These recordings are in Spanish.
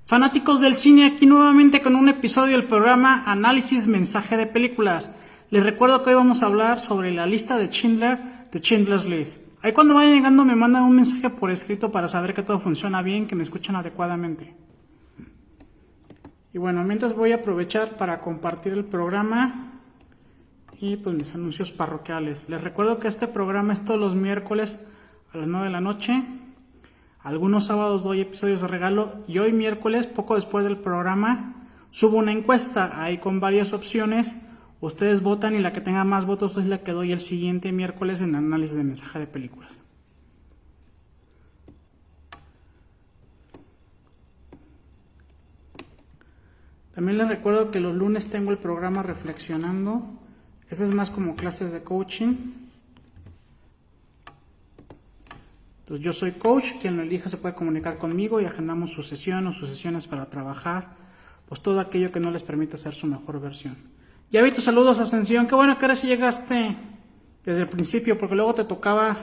Fanáticos del cine, aquí nuevamente con un episodio del programa Análisis Mensaje de Películas. Les recuerdo que hoy vamos a hablar sobre la lista de Schindler, de Schindler's List. Ahí cuando vayan llegando me mandan un mensaje por escrito para saber que todo funciona bien, que me escuchan adecuadamente. Y bueno, mientras voy a aprovechar para compartir el programa y pues mis anuncios parroquiales. Les recuerdo que este programa es todos los miércoles a las 9 de la noche. Algunos sábados doy episodios de regalo y hoy miércoles, poco después del programa, subo una encuesta ahí con varias opciones. Ustedes votan y la que tenga más votos es la que doy el siguiente miércoles en análisis de mensaje de películas. También les recuerdo que los lunes tengo el programa Reflexionando. Ese es más como clases de coaching. Entonces yo soy coach, quien lo elija se puede comunicar conmigo y agendamos su sesión o sus sesiones para trabajar, pues todo aquello que no les permita ser su mejor versión. Ya vi tus saludos, Ascensión, qué bueno que ahora sí llegaste desde el principio, porque luego te tocaba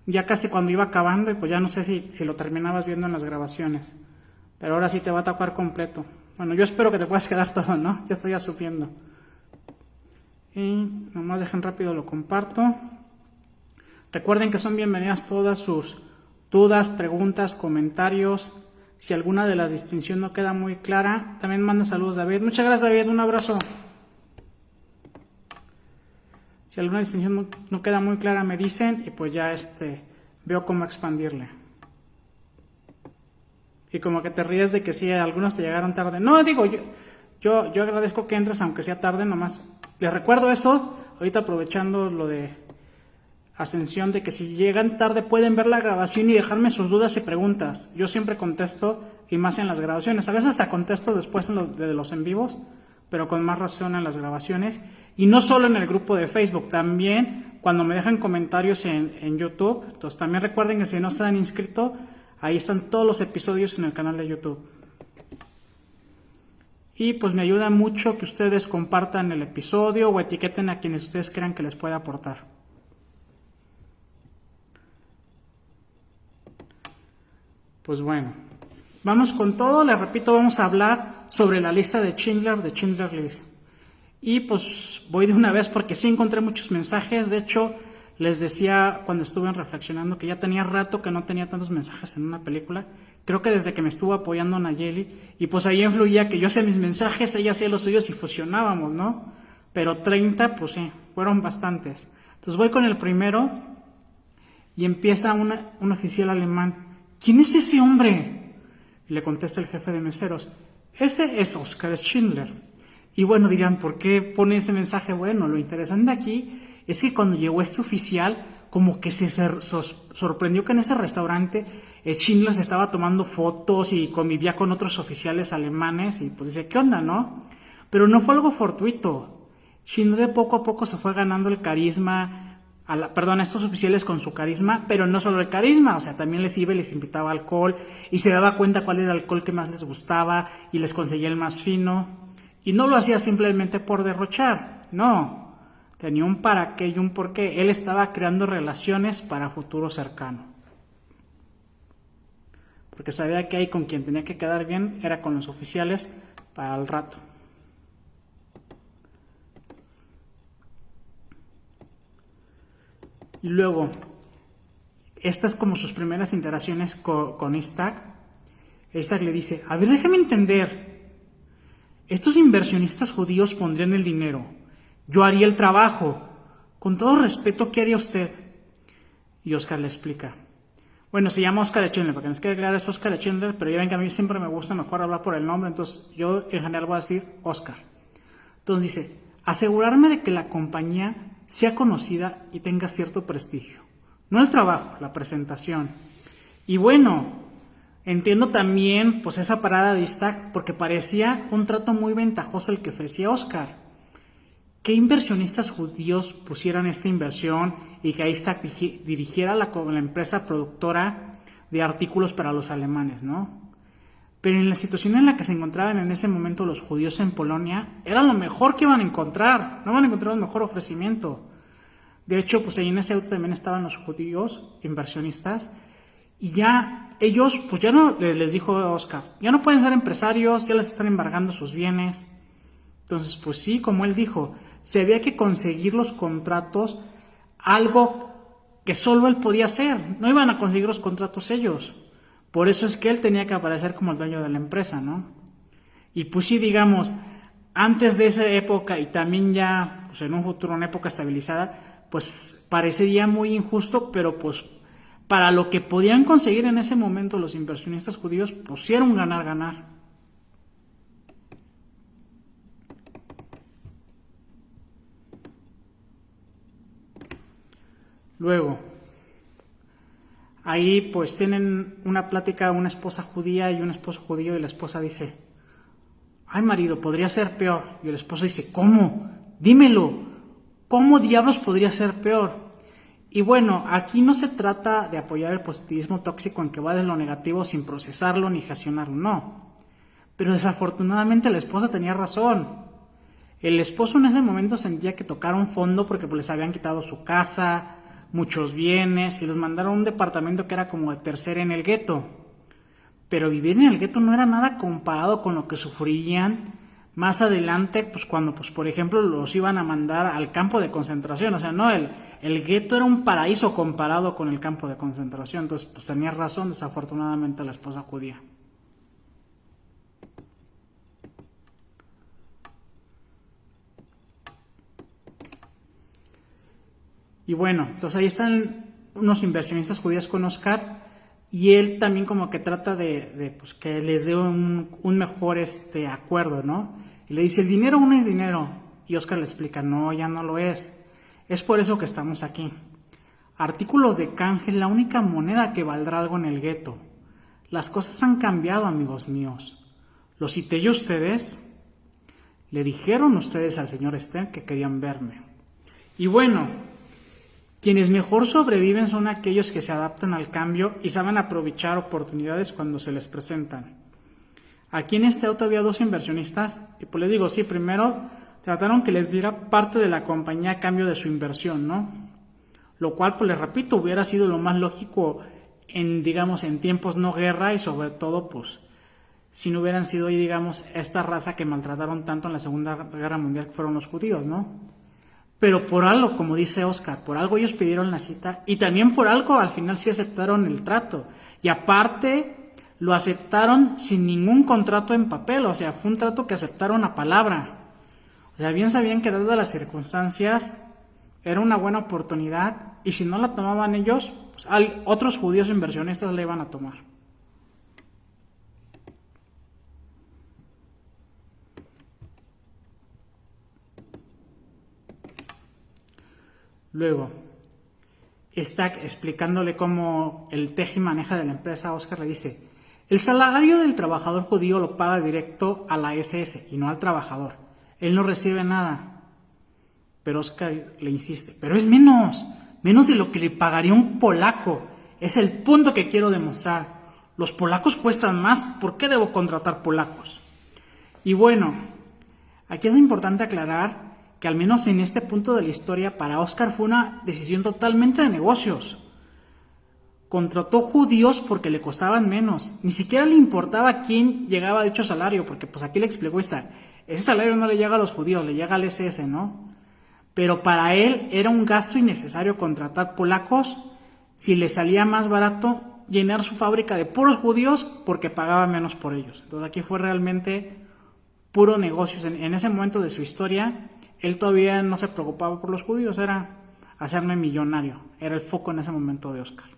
ya casi cuando iba acabando y pues ya no sé si lo terminabas viendo en las grabaciones, pero ahora sí te va a tocar completo. Bueno, yo espero que te puedas quedar todo, ¿no? Ya estoy asumiendo. Y nomás dejen rápido, lo comparto. Recuerden que son bienvenidas todas sus dudas, preguntas, comentarios. Si alguna de las distinciones no queda muy clara, también manda saludos David. Muchas gracias David, un abrazo. Si alguna distinción no queda muy clara me dicen y pues ya veo cómo expandirle. Y como que te ríes de que sí, algunos te llegaron tarde. No, digo, yo agradezco que entres aunque sea tarde, nomás les recuerdo eso, ahorita aprovechando lo de Ascensión, de que si llegan tarde pueden ver la grabación y dejarme sus dudas y preguntas. Yo siempre contesto, y más en las grabaciones. A veces hasta contesto después de los en vivos, pero con más razón en las grabaciones. Y no solo en el grupo de Facebook, también cuando me dejan comentarios en YouTube. Entonces también recuerden que si no están inscritos, ahí están todos los episodios en el canal de YouTube. Y pues me ayuda mucho que ustedes compartan el episodio o etiqueten a quienes ustedes crean que les pueda aportar. Pues bueno, vamos con todo. Les repito, vamos a hablar sobre la lista de Schindler, de Schindler's List. Y pues voy de una vez porque sí encontré muchos mensajes. De hecho, les decía cuando estuve reflexionando que ya tenía rato que no tenía tantos mensajes en una película. Creo que desde que me estuvo apoyando Nayeli. Y pues ahí influía que yo hacía mis mensajes, ella hacía los suyos y fusionábamos, ¿no? Pero 30, pues sí, fueron bastantes. Entonces voy con el primero y empieza un oficial alemán. ¿Quién es ese hombre? Y le contesta el jefe de meseros. Ese es Oskar Schindler. Y bueno, dirán, ¿por qué pone ese mensaje? Bueno, lo interesante aquí es que cuando llegó este oficial, como que se sorprendió que en ese restaurante Schindler se estaba tomando fotos y convivía con otros oficiales alemanes y pues dice, ¿qué onda, no? Pero no fue algo fortuito. Schindler poco a poco se fue ganando el carisma a estos oficiales con su carisma, pero no solo el carisma, o sea, también les iba y les invitaba alcohol y se daba cuenta cuál era el alcohol que más les gustaba y les conseguía el más fino. Y no lo hacía simplemente por derrochar, no, tenía un para qué y un por qué. Él estaba creando relaciones para futuro cercano. Porque sabía que ahí con quien tenía que quedar bien era con los oficiales para el rato. Y luego, estas como sus primeras interacciones con Isaac. Isaac le dice, a ver, déjame entender. Estos inversionistas judíos pondrían el dinero. Yo haría el trabajo. Con todo respeto, ¿qué haría usted? Y Oskar le explica. Bueno, se llama Oskar Schindler, para que nos quede claro, es Oskar Schindler, pero ya ven que a mí siempre me gusta mejor hablar por el nombre, entonces yo en general voy a decir Oskar. Entonces dice, asegurarme de que la compañía sea conocida y tenga cierto prestigio. No el trabajo, la presentación. Y bueno, entiendo también pues esa parada de Isaac porque parecía un trato muy ventajoso el que ofrecía Oskar. ¿Qué inversionistas judíos pusieran esta inversión y que Isaac dirigiera la empresa productora de artículos para los alemanes, ¿no? Pero en la situación en la que se encontraban en ese momento los judíos en Polonia, era lo mejor que iban a encontrar, no van a encontrar un mejor ofrecimiento. De hecho, pues ahí en ese auto también estaban los judíos inversionistas, Y ya ellos, pues ya no, les dijo Oscar, ya no pueden ser empresarios, ya les están embargando sus bienes. Entonces, pues sí, como él dijo, se había que conseguir los contratos, algo que solo él podía hacer, no iban a conseguir los contratos ellos. Por eso es que él tenía que aparecer como el dueño de la empresa, ¿no? Y pues sí, digamos, antes de esa época y también ya pues en un futuro, una época estabilizada, pues parecería muy injusto, pero pues para lo que podían conseguir en ese momento los inversionistas judíos, pues sí era un ganar-ganar. Luego, ahí pues tienen una plática una esposa judía y un esposo judío y la esposa dice, ay marido, podría ser peor. Y el esposo dice, ¿cómo? Dímelo, ¿cómo diablos podría ser peor? Y bueno, aquí no se trata de apoyar el positivismo tóxico en que va de lo negativo sin procesarlo ni gestionarlo, no. Pero desafortunadamente la esposa tenía razón. El esposo en ese momento sentía que tocaron fondo porque pues les habían quitado su casa, muchos bienes y los mandaron a un departamento que era como de tercera en el gueto. Pero vivir en el gueto no era nada comparado con lo que sufrirían más adelante, pues cuando, pues por ejemplo, los iban a mandar al campo de concentración. O sea, no, el gueto era un paraíso comparado con el campo de concentración. Entonces, pues tenía razón, desafortunadamente, la esposa judía. Y bueno, entonces ahí están unos inversionistas judíos con Oscar y él también como que trata de pues, que les dé un mejor acuerdo, ¿no? Y le dice, el dinero no es dinero. Y Oscar le explica, no, ya no lo es. Es por eso que estamos aquí. Artículos de canje, la única moneda que valdrá algo en el gueto. Las cosas han cambiado, amigos míos. ¿Lo cité yo a ustedes? Le dijeron ustedes al señor Stern que querían verme. Y bueno, quienes mejor sobreviven son aquellos que se adaptan al cambio y saben aprovechar oportunidades cuando se les presentan. Aquí en este auto había dos inversionistas y pues les digo, sí, primero trataron que les diera parte de la compañía a cambio de su inversión, ¿no? Lo cual, pues les repito, hubiera sido lo más lógico digamos, en tiempos no guerra y sobre todo, pues, si no hubieran sido ahí, digamos, esta raza que maltrataron tanto en la Segunda Guerra Mundial que fueron los judíos, ¿no? Pero por algo, como dice Oscar, por algo ellos pidieron la cita y también por algo al final sí aceptaron el trato. Y aparte lo aceptaron sin ningún contrato en papel, o sea, fue un trato que aceptaron a palabra. O sea, bien sabían que dadas las circunstancias era una buena oportunidad y si no la tomaban ellos, pues otros judíos inversionistas la iban a tomar. Luego, está explicándole cómo el teje y maneja de la empresa, Oscar le dice, el salario del trabajador judío lo paga directo a la SS y no al trabajador. Él no recibe nada. Pero Oscar le insiste, pero es menos de lo que le pagaría un polaco. Es el punto que quiero demostrar. Los polacos cuestan más, ¿por qué debo contratar polacos? Y bueno, aquí es importante aclarar que al menos en este punto de la historia para Oscar fue una decisión totalmente de negocios. Contrató judíos porque le costaban menos, ni siquiera le importaba quién llegaba a dicho salario, porque pues aquí le explicó ese salario no le llega a los judíos, le llega al SS, ¿no? Pero para él era un gasto innecesario contratar polacos si le salía más barato llenar su fábrica de puros judíos porque pagaba menos por ellos. Entonces aquí fue realmente puro negocio. En ese momento de su historia, él todavía no se preocupaba por los judíos, era hacerme millonario. Era el foco en ese momento de Oscar.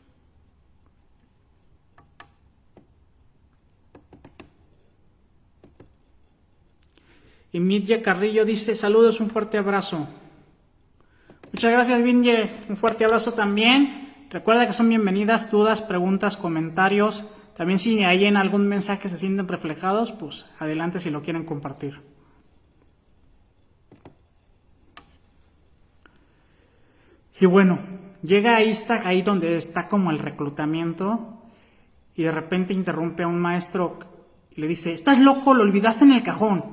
Y Midja Carrillo dice, saludos, un fuerte abrazo. Muchas gracias, Vinje. Un fuerte abrazo también. Recuerda que son bienvenidas dudas, preguntas, comentarios. También si hay en algún mensaje se sienten reflejados, pues adelante si lo quieren compartir. Y bueno, llega ahí donde está como el reclutamiento y de repente interrumpe a un maestro y le dice, estás loco, lo olvidaste en el cajón.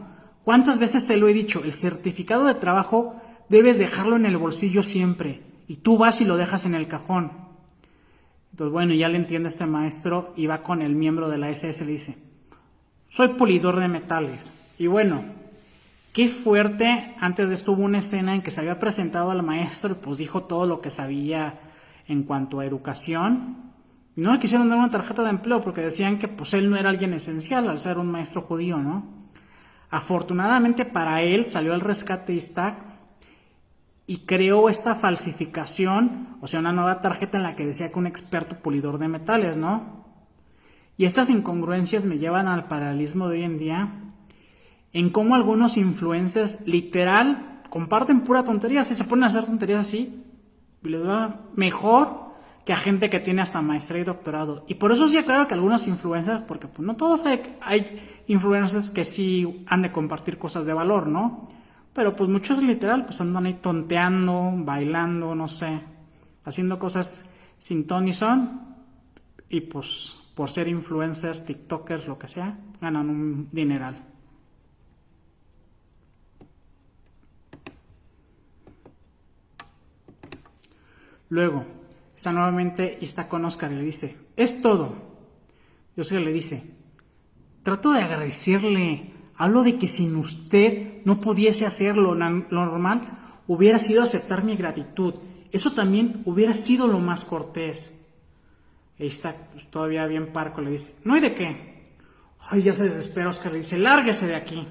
¿Cuántas veces te lo he dicho? El certificado de trabajo debes dejarlo en el bolsillo siempre y tú vas y lo dejas en el cajón. Entonces, bueno, ya le entiende este maestro y va con el miembro de la SS y le dice, soy pulidor de metales. Y bueno, qué fuerte, antes de esto hubo una escena en que se había presentado al maestro y pues dijo todo lo que sabía en cuanto a educación. Y no le quisieron dar una tarjeta de empleo porque decían que pues él no era alguien esencial al ser un maestro judío, ¿no? Afortunadamente para él salió al rescate Isaac y creó esta falsificación, o sea, una nueva tarjeta en la que decía que un experto pulidor de metales, ¿no? Y estas incongruencias me llevan al paralelismo de hoy en día, en cómo algunos influencers literal comparten pura tontería, si se ponen a hacer tonterías así, y les va mejor que a gente que tiene hasta maestría y doctorado. Y por eso sí aclaro que algunos influencers, porque pues no todos hay influencers que sí han de compartir cosas de valor, ¿no? Pero pues muchos literal pues andan ahí tonteando, bailando, no sé, haciendo cosas sin ton ni son, y pues por ser influencers, tiktokers, lo que sea, ganan un dineral. Luego, está nuevamente y está con Oscar y le dice, es todo. Y Oscar le dice, trato de agradecerle, hablo de que sin usted no pudiese hacerlo, lo normal hubiera sido aceptar mi gratitud, eso también hubiera sido lo más cortés. Y está pues, todavía bien parco, le dice, no hay de qué. Ay, ya se desespera Oscar, le dice, lárguese de aquí.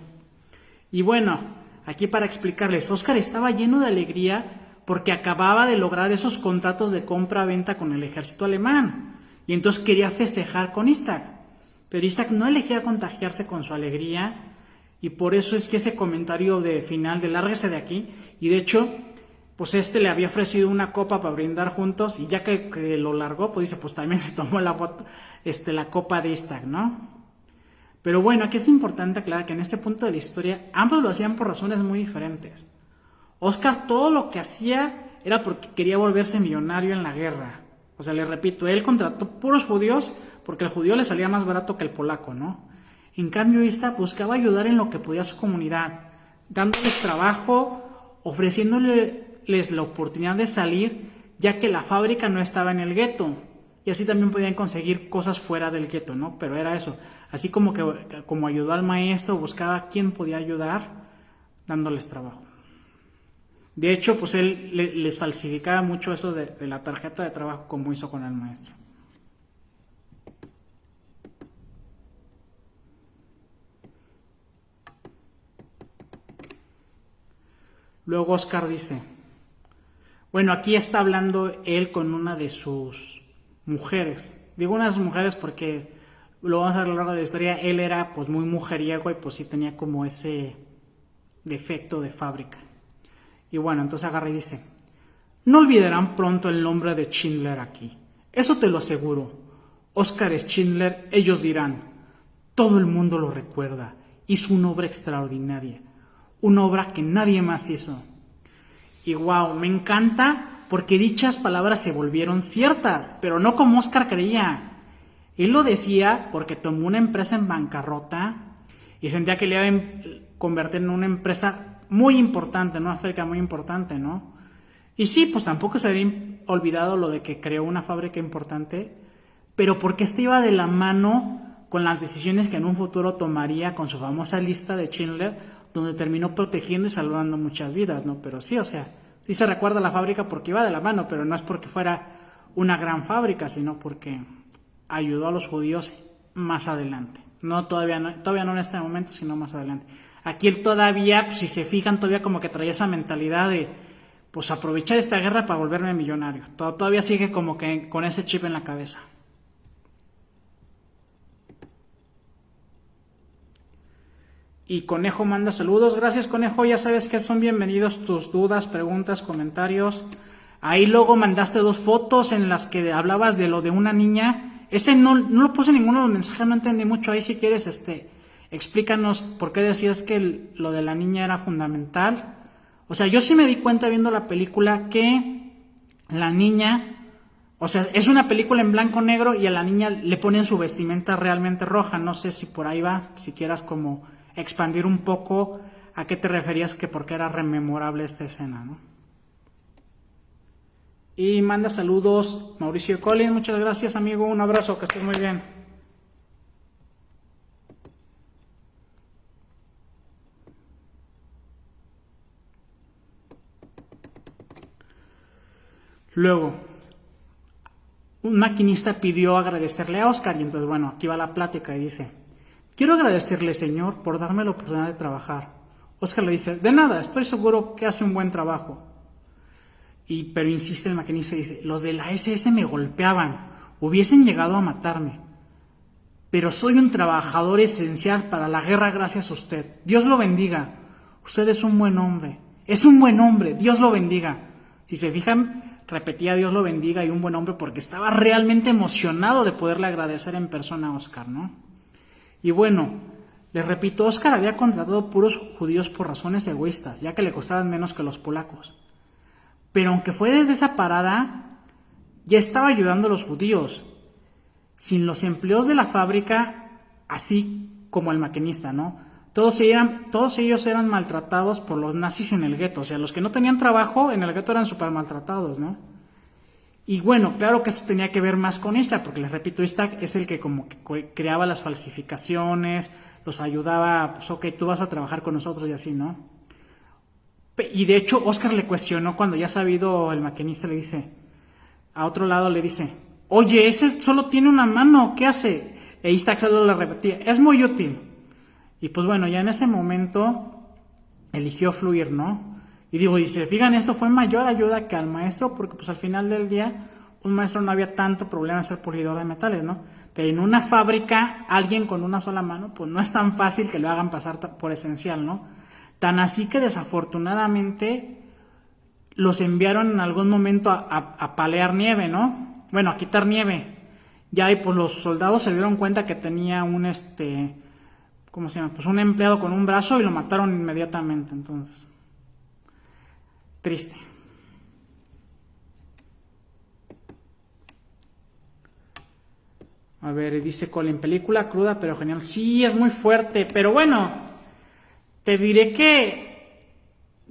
Y bueno, aquí para explicarles, Oscar estaba lleno de alegría porque acababa de lograr esos contratos de compra-venta con el ejército alemán. Y entonces quería festejar con Isaac. Pero Isaac no elegía contagiarse con su alegría. Y por eso es que ese comentario de final de lárguese de aquí. Y de hecho, pues le había ofrecido una copa para brindar juntos. Y ya que lo largó, pues dice, pues también se tomó la copa de Isaac, ¿no? Pero bueno, aquí es importante aclarar que en este punto de la historia ambos lo hacían por razones muy diferentes. Oscar todo lo que hacía era porque quería volverse millonario en la guerra. O sea, les repito, él contrató puros judíos porque el judío le salía más barato que el polaco, ¿no? En cambio, Isaac buscaba ayudar en lo que podía a su comunidad, dándoles trabajo, ofreciéndoles la oportunidad de salir, ya que la fábrica no estaba en el gueto. Y así también podían conseguir cosas fuera del gueto, ¿no? Pero era eso. Así como ayudó al maestro, buscaba a quién podía ayudar, dándoles trabajo. De hecho, pues él les falsificaba mucho eso de la tarjeta de trabajo como hizo con el maestro. Luego Oscar dice, bueno, aquí está hablando él con una de sus mujeres. Digo unas mujeres porque lo vamos a ver a lo largo de la historia, él era pues muy mujeriego y pues sí tenía como ese defecto de fábrica. Y bueno, entonces agarra y dice, no olvidarán pronto el nombre de Schindler aquí. Eso te lo aseguro. Oscar Schindler, ellos dirán, todo el mundo lo recuerda. Hizo una obra extraordinaria. Una obra que nadie más hizo. Y wow, me encanta porque dichas palabras se volvieron ciertas, pero no como Oscar creía. Él lo decía porque tomó una empresa en bancarrota y sentía que le iba a convertir en una empresa muy importante, una fábrica muy importante, ¿no? Y sí, pues tampoco se había olvidado lo de que creó una fábrica importante, pero porque iba de la mano con las decisiones que en un futuro tomaría con su famosa lista de Schindler, donde terminó protegiendo y salvando muchas vidas, ¿no? Pero sí, o sea, sí se recuerda la fábrica porque iba de la mano, pero no es porque fuera una gran fábrica, sino porque ayudó a los judíos más adelante. Todavía no en este momento, sino más adelante. Aquí él todavía, pues, si se fijan, todavía como que traía esa mentalidad de pues aprovechar esta guerra para volverme millonario. Todavía sigue como que con ese chip en la cabeza. Y Conejo manda saludos. Gracias, Conejo. Ya sabes que son bienvenidos tus dudas, preguntas, comentarios. Ahí luego mandaste 2 fotos en las que hablabas de lo de una niña. Ese no lo puse en ninguno de los mensajes, no entendí mucho. Ahí si quieres, explícanos por qué decías que lo de la niña era fundamental. O sea, yo sí me di cuenta viendo la película que la niña, o sea, es una película en blanco-negro y a la niña le ponen su vestimenta realmente roja. No sé si por ahí va, si quieras como expandir un poco a qué te referías que por qué era rememorable esta escena, ¿no? Y manda saludos Mauricio Collin, muchas gracias amigo, un abrazo, que estés muy bien. Luego, un maquinista pidió agradecerle a Oscar y entonces bueno, aquí va la plática y dice: quiero agradecerle, señor, por darme la oportunidad de trabajar. Oscar le dice: de nada, estoy seguro que hace un buen trabajo. Pero insiste el maquinista y dice: los de la SS me golpeaban, hubiesen llegado a matarme. Pero soy un trabajador esencial para la guerra gracias a usted. Dios lo bendiga. Usted es un buen hombre. Es un buen hombre. Dios lo bendiga. Si se fijan, repetía Dios lo bendiga y un buen hombre porque estaba realmente emocionado de poderle agradecer en persona a Oscar, ¿no? Y bueno, les repito, Oscar había contratado puros judíos por razones egoístas, ya que le costaban menos que los polacos. Pero aunque fue desde esa parada, ya estaba ayudando a los judíos. Sin los empleos de la fábrica, así como el maquinista, ¿no? Todos ellos eran maltratados por los nazis en el gueto. O sea, los que no tenían trabajo en el gueto eran súper maltratados, ¿no? Y bueno, claro que eso tenía que ver más con Isaac, porque les repito, Isaac es el que como que creaba las falsificaciones, los ayudaba, pues ok, tú vas a trabajar con nosotros y así, ¿no? Y de hecho, Oscar le cuestionó cuando ya sabido el maquinista, le dice, a otro lado le dice: oye, ese solo tiene una mano, ¿qué hace? E Isaac solo le repetía: es muy útil. Y pues bueno, ya en ese momento eligió fluir, ¿no? Y dice, fíjate, esto fue mayor ayuda que al maestro, porque pues al final del día, un maestro no había tanto problema en ser pulidor de metales, ¿no? Pero en una fábrica, alguien con una sola mano, pues no es tan fácil que lo hagan pasar por esencial, ¿no? Tan así que desafortunadamente los enviaron en algún momento a palear nieve, ¿no? Bueno, a quitar nieve. Ya y pues los soldados se dieron cuenta que tenía ¿cómo se llama? Pues un empleado con un brazo y lo mataron inmediatamente, entonces. Triste. A ver, dice Colin, película cruda pero genial. Sí, es muy fuerte, pero bueno, te diré que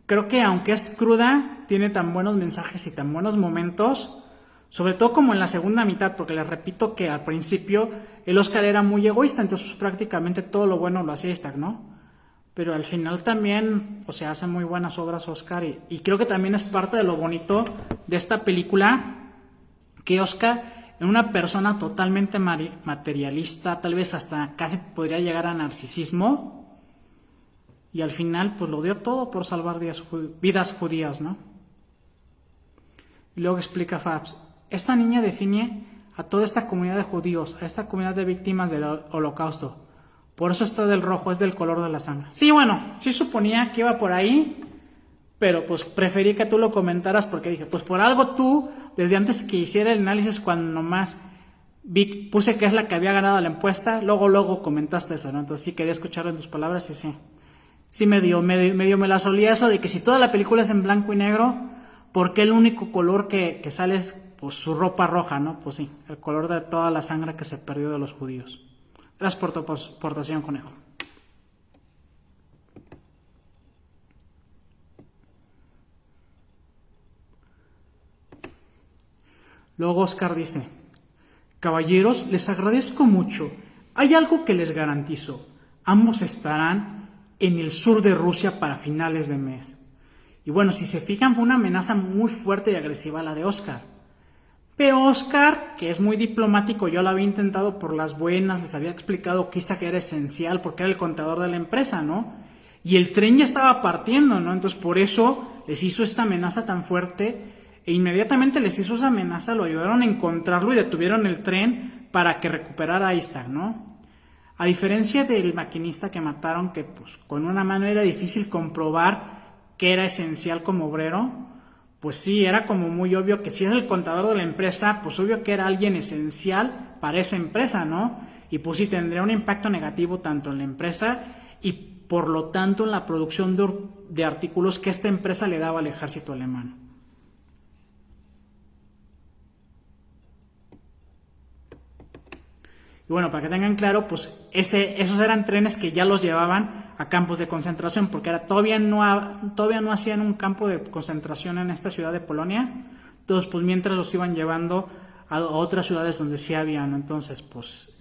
creo que aunque es cruda, tiene tan buenos mensajes y tan buenos momentos, sobre todo como en la segunda mitad, porque les repito que al principio el Oscar era muy egoísta, entonces pues, prácticamente todo lo bueno lo hacía Isaac, ¿no? Pero al final también, o sea, hace muy buenas obras Oscar y creo que también es parte de lo bonito de esta película, que Oscar, en una persona totalmente materialista, tal vez hasta casi podría llegar a narcisismo, y al final pues lo dio todo por salvar vidas judías, ¿no? Y luego explica Fabs: esta niña define a toda esta comunidad de judíos, a esta comunidad de víctimas del holocausto. Por eso está del rojo, es del color de la sangre. Sí, bueno, sí suponía que iba por ahí, pero pues preferí que tú lo comentaras porque dije, pues por algo tú, desde antes que hiciera el análisis, cuando nomás puse que es la que había ganado la encuesta, luego comentaste eso, ¿no? Entonces sí quería escucharlo en tus palabras y sí medio me la solía eso de que si toda la película es en blanco y negro, ¿por qué el único color que sale es pues su ropa roja, ¿no? Pues sí, el color de toda la sangre que se perdió de los judíos. Gracias por tu aportación, conejo. Luego Oscar dice: caballeros, les agradezco mucho. Hay algo que les garantizo. Ambos estarán en el sur de Rusia para finales de mes. Y bueno, si se fijan, fue una amenaza muy fuerte y agresiva la de Oscar. Pero Oscar, que es muy diplomático, yo lo había intentado por las buenas, les había explicado que Isaac era esencial porque era el contador de la empresa, ¿no? Y el tren ya estaba partiendo, ¿no? Entonces por eso les hizo esta amenaza tan fuerte e inmediatamente les hizo esa amenaza, lo ayudaron a encontrarlo y detuvieron el tren para que recuperara a Isaac, ¿no? A diferencia del maquinista que mataron, que pues con una mano era difícil comprobar que era esencial como obrero, pues sí, era como muy obvio que si es el contador de la empresa, pues obvio que era alguien esencial para esa empresa, ¿no? Y pues sí tendría un impacto negativo tanto en la empresa y por lo tanto en la producción de artículos que esta empresa le daba al ejército alemán. Y bueno, para que tengan claro, pues esos eran trenes que ya los llevaban a campos de concentración, porque todavía no hacían un campo de concentración en esta ciudad de Polonia, Entonces, pues mientras los iban llevando a otras ciudades donde sí habían. Entonces, pues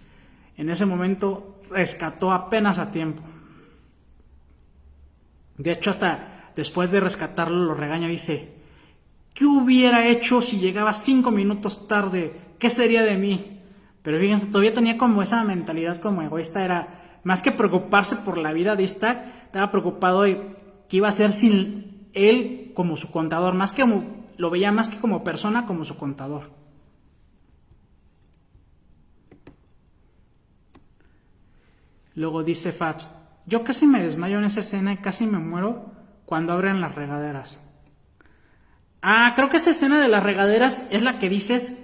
en ese momento rescató apenas a tiempo. De hecho, hasta después de rescatarlo lo regaña, dice: ¿qué hubiera hecho si llegaba 5 minutos tarde? ¿Qué sería de mí? Pero fíjense, todavía tenía como esa mentalidad como egoísta, era más que preocuparse por la vida de Stark, estaba preocupado de qué iba a hacer sin él como su contador, más que lo veía más que como persona, como su contador. Luego dice Fabs: yo casi me desmayo en esa escena y casi me muero cuando abren las regaderas. Creo que esa escena de las regaderas es la que dices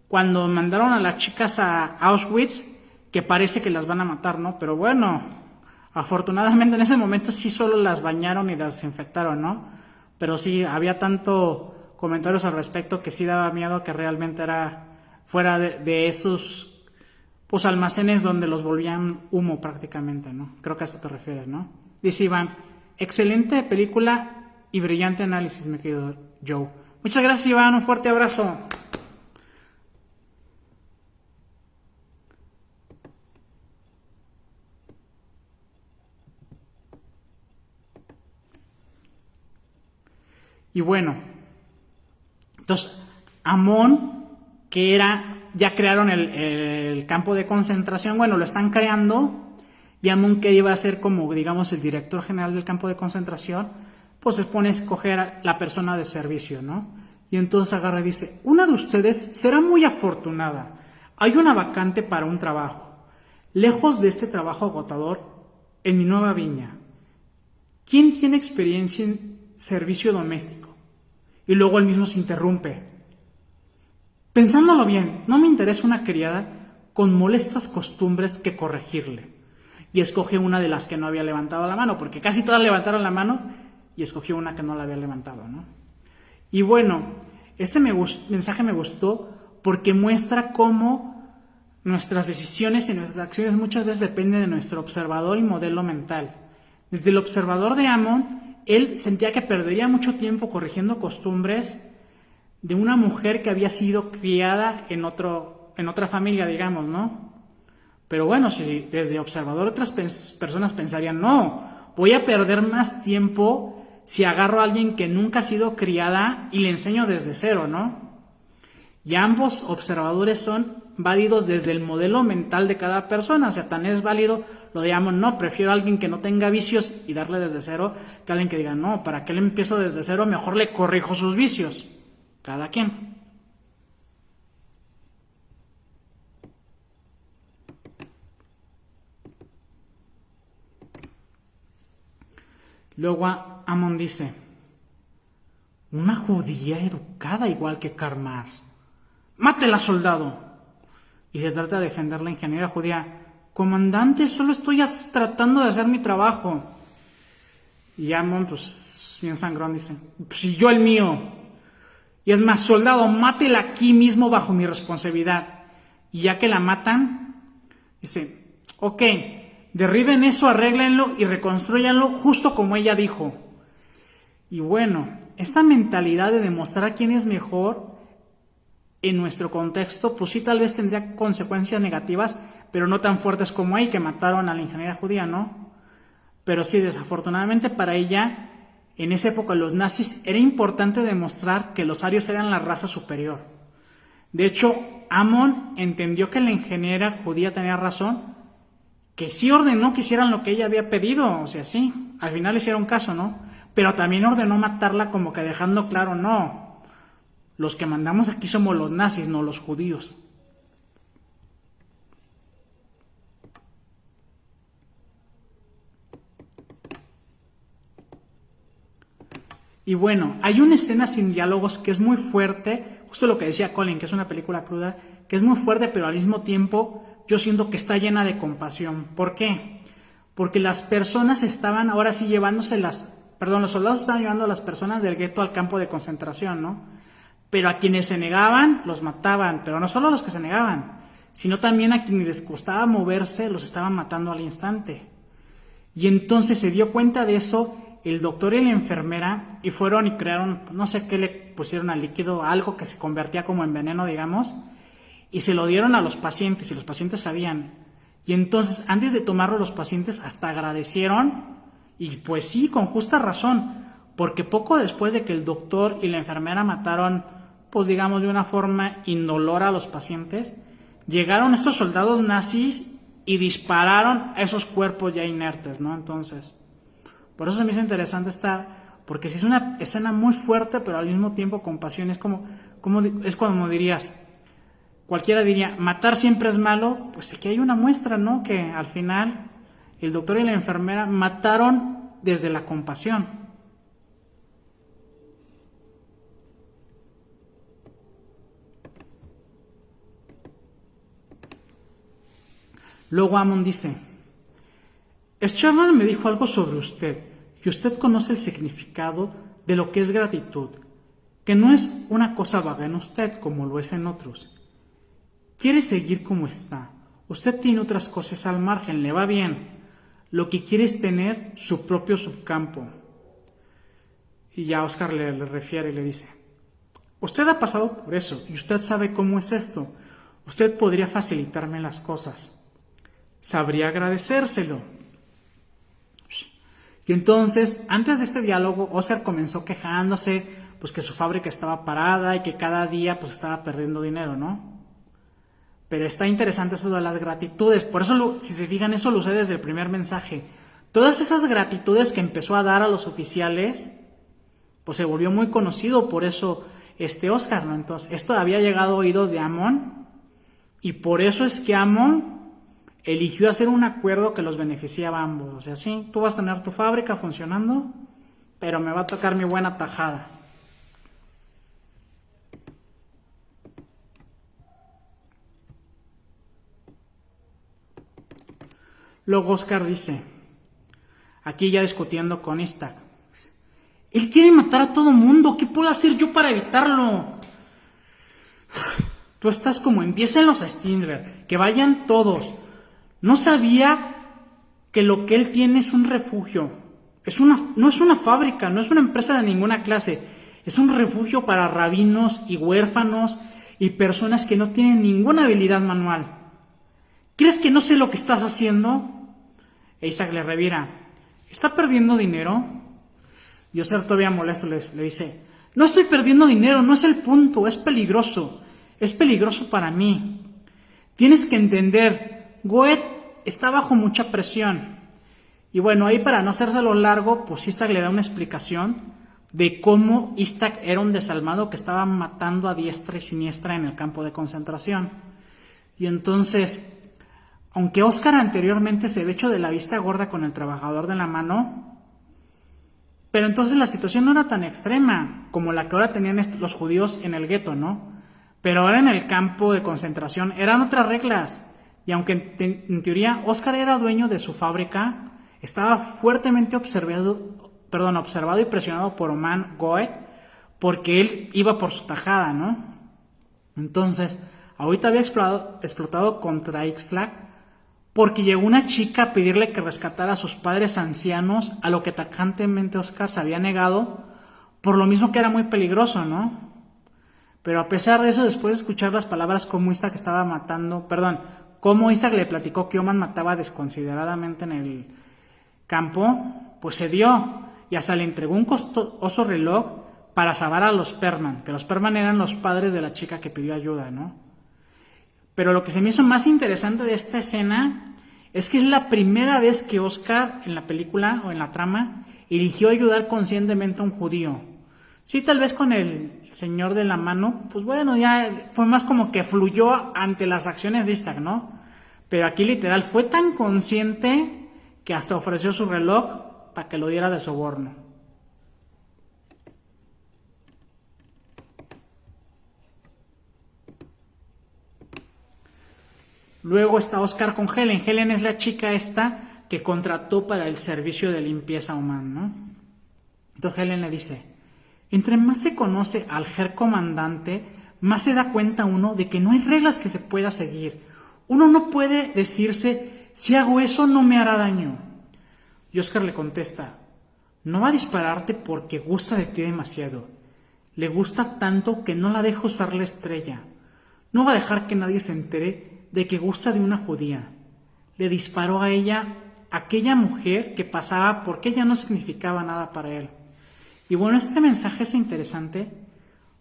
cuando mandaron a las chicas a Auschwitz, que parece que las van a matar, ¿no? Pero bueno, afortunadamente en ese momento sí solo las bañaron y las desinfectaron, ¿no? Pero sí, había tanto comentarios al respecto que sí daba miedo que realmente era fuera de esos pues almacenes donde los volvían humo prácticamente, ¿no? Creo que a eso te refieres, ¿no? Dice Iván: excelente película y brillante análisis, mi querido Joe. Muchas gracias, Iván, un fuerte abrazo. Y bueno, entonces Amon, que ya crearon el campo de concentración, bueno, lo están creando, y Amon, que iba a ser como, digamos, el director general del campo de concentración, pues se pone a escoger a la persona de servicio, ¿no? Y entonces agarra y dice: una de ustedes será muy afortunada, hay una vacante para un trabajo, lejos de este trabajo agotador, en mi nueva viña. ¿Quién tiene experiencia en servicio doméstico? Y luego él mismo se interrumpe: pensándolo bien, no me interesa una criada con molestas costumbres que corregirle. Y escoge una de las que no había levantado la mano, porque casi todas levantaron la mano, y escogió una que no la había levantado, ¿no? Y bueno, este mensaje me gustó porque muestra cómo nuestras decisiones y nuestras acciones muchas veces dependen de nuestro observador y modelo mental. Desde el observador de Amon, él sentía que perdería mucho tiempo corrigiendo costumbres de una mujer que había sido criada en otra familia, digamos, ¿no? Pero bueno, si desde observador otras personas pensarían: no, voy a perder más tiempo si agarro a alguien que nunca ha sido criada y le enseño desde cero, ¿no? Y ambos observadores son válidos desde el modelo mental de cada persona. O sea, tan es válido lo de Amon: no, prefiero a alguien que no tenga vicios y darle desde cero, que a alguien que diga: no, ¿para qué le empiezo desde cero? Mejor le corrijo sus vicios. Cada quien. Luego Amon dice: una judía educada igual que Karl Marx. ¡Mátela, soldado! Y se trata de defender la ingeniera judía: comandante, solo estoy tratando de hacer mi trabajo. Y Amon, pues bien sangrón, dice: pues si yo el mío. Y es más: soldado, mátela aquí mismo bajo mi responsabilidad. Y ya que la matan, dice: ok, derriben eso, arréglenlo y reconstruyanlo justo como ella dijo. Y bueno, esta mentalidad de demostrar quién es mejor en nuestro contexto, pues sí, tal vez tendría consecuencias negativas, pero no tan fuertes como ahí, que mataron a la ingeniera judía, ¿no? Pero sí, desafortunadamente para ella, en esa época los nazis, era importante demostrar que los arios eran la raza superior. De hecho, Amon entendió que la ingeniera judía tenía razón, que sí ordenó que hicieran lo que ella había pedido, o sea, sí, al final le hicieron caso, ¿no? Pero también ordenó matarla, como que dejando claro: no, los que mandamos aquí somos los nazis, no los judíos. Y bueno, hay una escena sin diálogos que es muy fuerte, justo lo que decía Colin, que es una película cruda, que es muy fuerte, pero al mismo tiempo yo siento que está llena de compasión. ¿Por qué? Porque las personas estaban ahora sí llevándose los soldados estaban llevando a las personas del gueto al campo de concentración, ¿no? Pero a quienes se negaban, los mataban, pero no solo a los que se negaban, sino también a quienes les costaba moverse, los estaban matando al instante. Y entonces se dio cuenta de eso el doctor y la enfermera y fueron y crearon, no sé qué le pusieron al líquido, algo que se convertía como en veneno, digamos, y se lo dieron a los pacientes y los pacientes sabían. Y entonces, antes de tomarlo, los pacientes hasta agradecieron, y pues sí, con justa razón, porque poco después de que el doctor y la enfermera mataron, pues digamos de una forma indolora a los pacientes, llegaron estos soldados nazis y dispararon a esos cuerpos ya inertes, ¿no? Entonces, por eso se me hizo interesante porque sí es una escena muy fuerte, pero al mismo tiempo con pasión. Es es como dirías, cualquiera diría, matar siempre es malo. Pues aquí hay una muestra, ¿no? Que al final el doctor y la enfermera mataron desde la compasión. Luego Amon dice, Schärner me dijo algo sobre usted, y usted conoce el significado de lo que es gratitud, que no es una cosa vaga en usted como lo es en otros. Quiere seguir como está. Usted tiene otras cosas al margen, le va bien. Lo que quiere es tener su propio subcampo. Y ya Oscar le refiere y le dice, usted ha pasado por eso y usted sabe cómo es esto. Usted podría facilitarme las cosas. Sabría agradecérselo. Y entonces, antes de este diálogo, Oscar comenzó quejándose, pues que su fábrica estaba parada y que cada día pues estaba perdiendo dinero, ¿no? Pero está interesante eso de las gratitudes. Por eso, si se fijan, eso lo usé desde el primer mensaje. Todas esas gratitudes que empezó a dar a los oficiales, pues se volvió muy conocido. Por eso, Oscar, ¿no? Entonces, esto había llegado a oídos de Amon, y por eso es que Amon eligió hacer un acuerdo que los beneficiaba a ambos. O sea, sí, tú vas a tener tu fábrica funcionando, pero me va a tocar mi buena tajada. Luego Oscar dice, aquí ya discutiendo con Istak, él quiere matar a todo mundo, ¿qué puedo hacer yo para evitarlo? Tú estás como empiecen los Stindler, que vayan todos. No sabía que lo que él tiene es un refugio. No es una fábrica, no es una empresa de ninguna clase. Es un refugio para rabinos y huérfanos y personas que no tienen ninguna habilidad manual. ¿Crees que no sé lo que estás haciendo? E Isaac le revira, ¿está perdiendo dinero? Y Oscar todavía molesto le dice, no estoy perdiendo dinero, no es el punto, es peligroso para mí. Tienes que entender, Goethe está bajo mucha presión. Y bueno, ahí para no hacérselo largo, pues Isaac le da una explicación de cómo Isaac era un desalmado que estaba matando a diestra y siniestra en el campo de concentración. Y entonces, aunque Oscar anteriormente se había hecho de la vista gorda con el trabajador de la mano, pero entonces la situación no era tan extrema como la que ahora tenían los judíos en el gueto, ¿no? Pero ahora en el campo de concentración eran otras reglas. Y aunque en teoría Oscar era dueño de su fábrica, estaba fuertemente observado y presionado por Oman Goethe, porque él iba por su tajada, ¿no? Entonces, ahorita había explotado contra Ixtlac, porque llegó una chica a pedirle que rescatara a sus padres ancianos, a lo que tajantemente Oscar se había negado, por lo mismo que era muy peligroso, ¿no? Pero a pesar de eso, después de escuchar las palabras como Isaac le platicó que Oman mataba desconsideradamente en el campo, pues se dio, y hasta le entregó un costoso reloj para salvar a los Perman, que los Perman eran los padres de la chica que pidió ayuda, ¿no? Pero lo que se me hizo más interesante de esta escena es que es la primera vez que Oscar en la película o en la trama eligió ayudar conscientemente a un judío. Sí, tal vez con el señor de la mano, pues bueno, ya fue más como que fluyó ante las acciones de Isaac, ¿no? Pero aquí literal fue tan consciente que hasta ofreció su reloj para que lo diera de soborno. Luego está Oscar con Helen. Helen es la chica esta que contrató para el servicio de limpieza humana, ¿no? Entonces Helen le dice, entre más se conoce al Herr Comandante, más se da cuenta uno de que no hay reglas que se pueda seguir. Uno no puede decirse, si hago eso no me hará daño. Y Oscar le contesta, no va a dispararte porque gusta de ti demasiado. Le gusta tanto que no la deja usar la estrella. No va a dejar que nadie se entere de que gusta de una judía. Le disparó a ella, aquella mujer que pasaba porque ella no significaba nada para él. Y bueno, este mensaje es interesante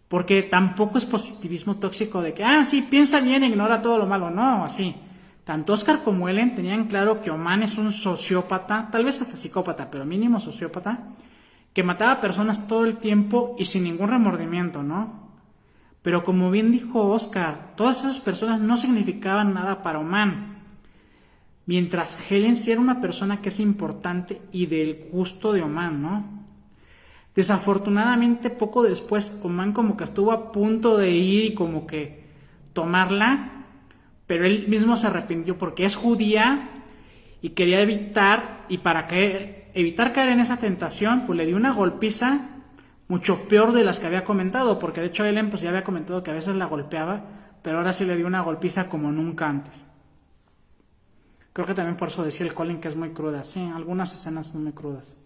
porque tampoco es positivismo tóxico de que, sí, piensa bien e ignora todo lo malo. No, así. Tanto Oscar como Ellen tenían claro que Oman es un sociópata, tal vez hasta psicópata, pero mínimo sociópata, que mataba a personas todo el tiempo y sin ningún remordimiento, ¿no? Pero como bien dijo Oscar, todas esas personas no significaban nada para Oman. Mientras Helen sí era una persona que es importante y del gusto de Oman, ¿no? Desafortunadamente, poco después, Oman como que estuvo a punto de ir y como que tomarla, pero él mismo se arrepintió porque es judía y quería evitar, y para evitar caer en esa tentación, pues le dio una golpiza mucho peor de las que había comentado, porque de hecho Ellen pues ya había comentado que a veces la golpeaba, pero ahora sí le dio una golpiza como nunca antes. Creo que también por eso decía el Colin que es muy cruda. Sí, algunas escenas son muy crudas.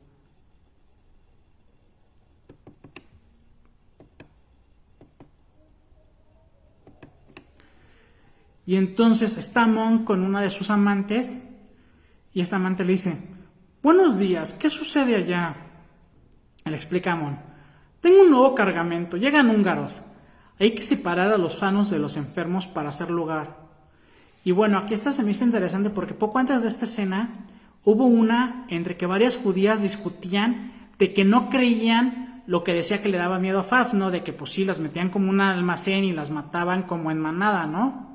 Y entonces está Amon con una de sus amantes y esta amante le dice: buenos días, ¿qué sucede allá? Le explica a Amon: tengo un nuevo cargamento, llegan húngaros. Hay que separar a los sanos de los enfermos para hacer lugar. Y bueno, aquí esta se me hizo interesante porque poco antes de esta escena hubo una entre que varias judías discutían de que no creían lo que decía que le daba miedo a Faf, ¿no? De que pues sí, las metían como un almacén y las mataban como en manada, ¿no?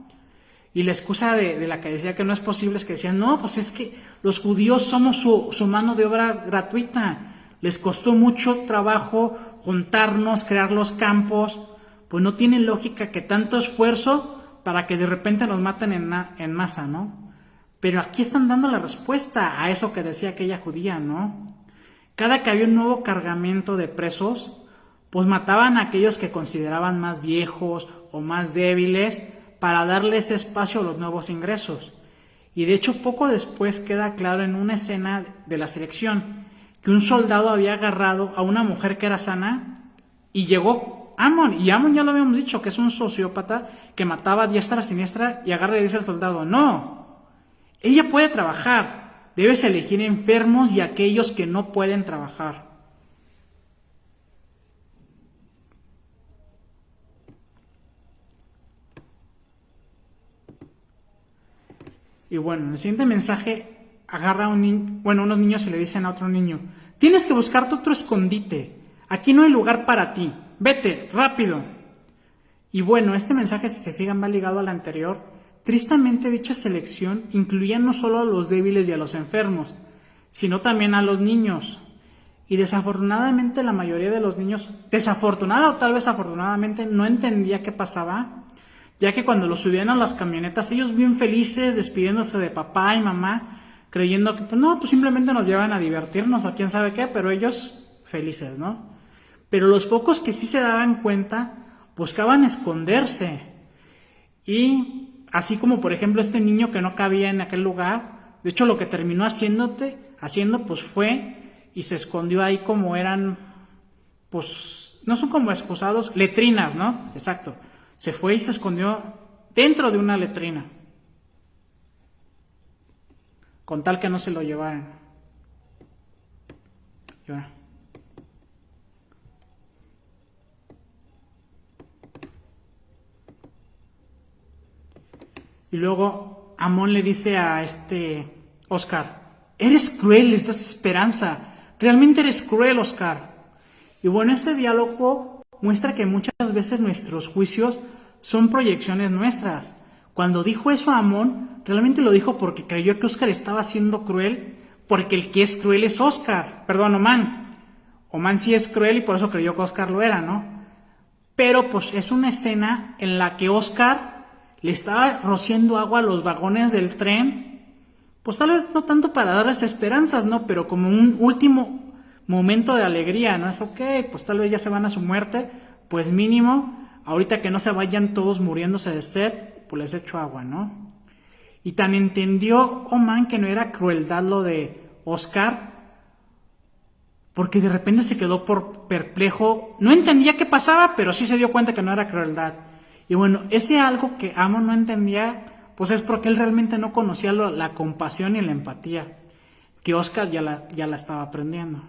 Y la excusa de la que decía que no es posible es que decían, no, pues es que los judíos somos su mano de obra gratuita. Les costó mucho trabajo juntarnos, crear los campos. Pues no tiene lógica que tanto esfuerzo para que de repente nos maten en masa, ¿no? Pero aquí están dando la respuesta a eso que decía aquella judía, ¿no? Cada que había un nuevo cargamento de presos, pues mataban a aquellos que consideraban más viejos o más débiles, para darles espacio a los nuevos ingresos. Y de hecho poco después queda claro en una escena de la selección que un soldado había agarrado a una mujer que era sana y llegó Amon, y Amon ya lo habíamos dicho que es un sociópata que mataba a diestra a siniestra, y agarra y dice al soldado: no, ella puede trabajar, debes elegir enfermos y aquellos que no pueden trabajar. Y bueno, en el siguiente mensaje agarra a unos niños y le dicen a otro niño: tienes que buscarte otro escondite, aquí no hay lugar para ti, vete, rápido. Y bueno, este mensaje, si se fijan, va ligado al anterior. Tristemente dicha selección incluía no solo a los débiles y a los enfermos, sino también a los niños. Y desafortunadamente la mayoría de los niños, desafortunada o tal vez afortunadamente, no entendía qué pasaba, ya que cuando los subían a las camionetas, ellos bien felices, despidiéndose de papá y mamá, creyendo que pues simplemente nos llevan a divertirnos o quién sabe qué, pero ellos felices, ¿no? Pero los pocos que sí se daban cuenta, buscaban esconderse. Y así como por ejemplo este niño que no cabía en aquel lugar, de hecho lo que terminó haciendo pues fue y se escondió ahí como eran, pues no son como excusados, letrinas, ¿no? Exacto. Se fue y se escondió dentro de una letrina, con tal que no se lo llevaran. Y luego Amon le dice a Oscar: eres cruel, les das esperanza, realmente eres cruel, Oscar. Y bueno, ese diálogo muestra que muchas veces nuestros juicios son proyecciones nuestras. Cuando dijo eso a Amon, realmente lo dijo porque creyó que Oscar estaba siendo cruel, porque el que es cruel es Oman. Oman sí es cruel y por eso creyó que Oscar lo era, ¿no? Pero pues es una escena en la que Oscar le estaba rociando agua a los vagones del tren, pues tal vez no tanto para darles esperanzas, ¿no? Pero como un último momento de alegría, ¿no? Es ok, pues tal vez ya se van a su muerte, pues mínimo, ahorita que no se vayan todos muriéndose de sed, pues les echo agua, ¿no? Y tan entendió Oman que no era crueldad lo de Oscar, porque de repente se quedó por perplejo, no entendía qué pasaba, pero sí se dio cuenta que no era crueldad. Y bueno, ese algo que Amon no entendía, pues es porque él realmente no conocía la compasión y la empatía, que Oscar ya la estaba aprendiendo.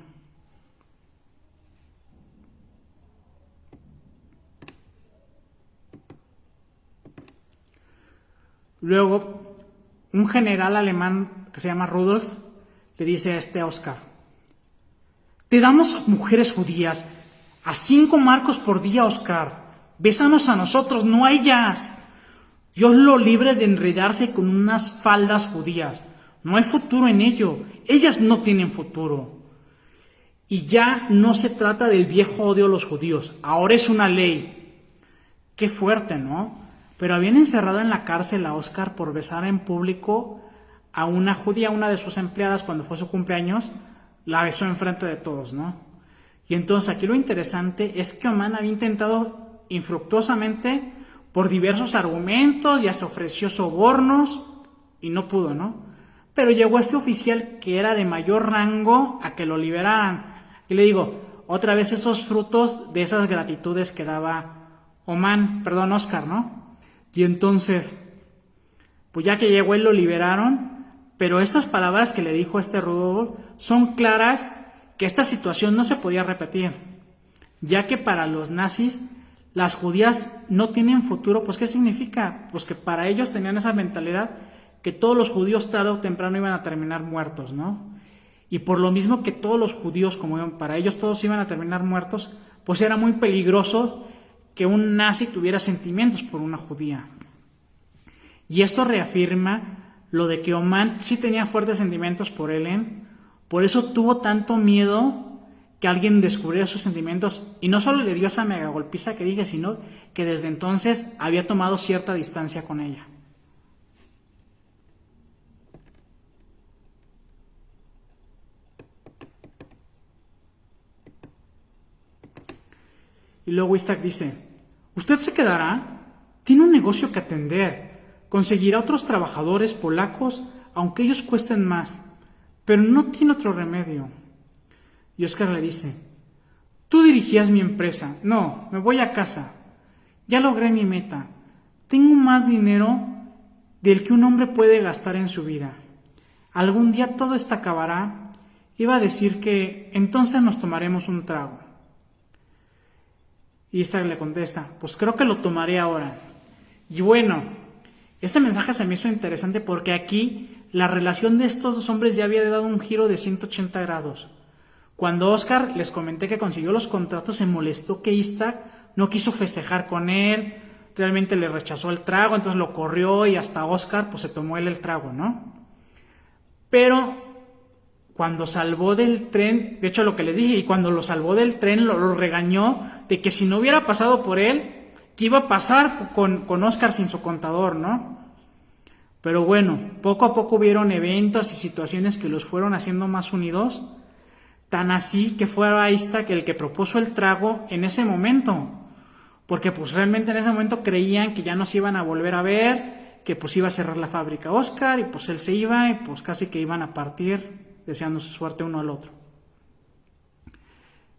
Luego, un general alemán que se llama Rudolf le dice a este Oscar: te damos mujeres judías a 5 marcos por día, Oscar. Bésanos a nosotros, no a ellas. Dios lo libre de enredarse con unas faldas judías. No hay futuro en ello. Ellas no tienen futuro. Y ya no se trata del viejo odio a los judíos. Ahora es una ley. Qué fuerte, ¿no? Pero habían encerrado en la cárcel a Oscar por besar en público a una judía, una de sus empleadas, cuando fue su cumpleaños. La besó enfrente de todos, ¿no? Y entonces aquí lo interesante es que Oman había intentado infructuosamente por diversos argumentos, ya se ofreció sobornos y no pudo, ¿no? Pero llegó este oficial que era de mayor rango a que lo liberaran. Y le digo, otra vez esos frutos de esas gratitudes que daba Oscar, ¿no? Y entonces, pues ya que llegó él lo liberaron, pero estas palabras que le dijo este Rudolf son claras que esta situación no se podía repetir, ya que para los nazis las judías no tienen futuro. Pues ¿qué significa? Pues que para ellos tenían esa mentalidad que todos los judíos tarde o temprano iban a terminar muertos, ¿no? Y por lo mismo que todos los judíos, como para ellos todos iban a terminar muertos, pues era muy peligroso que un nazi tuviera sentimientos por una judía. Y esto reafirma lo de que Oman sí tenía fuertes sentimientos por Helen, por eso tuvo tanto miedo que alguien descubriera sus sentimientos, y no solo le dio esa mega golpiza que dije, sino que desde entonces había tomado cierta distancia con ella. Y luego Isaac dice: ¿usted se quedará? Tiene un negocio que atender. Conseguirá otros trabajadores polacos, aunque ellos cuesten más, pero no tiene otro remedio. Y Oscar le dice: tú dirigías mi empresa. No, me voy a casa. Ya logré mi meta. Tengo más dinero del que un hombre puede gastar en su vida. Algún día todo esto acabará. Iba a decir que entonces nos tomaremos un trago. Y Isaac le contesta: pues creo que lo tomaré ahora. Y bueno, ese mensaje se me hizo interesante porque aquí la relación de estos dos hombres ya había dado un giro de 180 grados. Cuando Oscar les comenté que consiguió los contratos, se molestó que Isaac no quiso festejar con él, realmente le rechazó el trago, entonces lo corrió y hasta Oscar pues se tomó él el trago, ¿no? Pero cuando salvó del tren, de hecho lo que les dije, y cuando lo salvó del tren lo regañó de que si no hubiera pasado por él, ¿qué iba a pasar con Oscar sin su contador, no? Pero bueno, poco a poco hubieron eventos y situaciones que los fueron haciendo más unidos, tan así que fue Isaac el que propuso el trago en ese momento, porque pues realmente en ese momento creían que ya no se iban a volver a ver, que pues iba a cerrar la fábrica Oscar, y pues él se iba, y pues casi que iban a partir deseándose suerte uno al otro.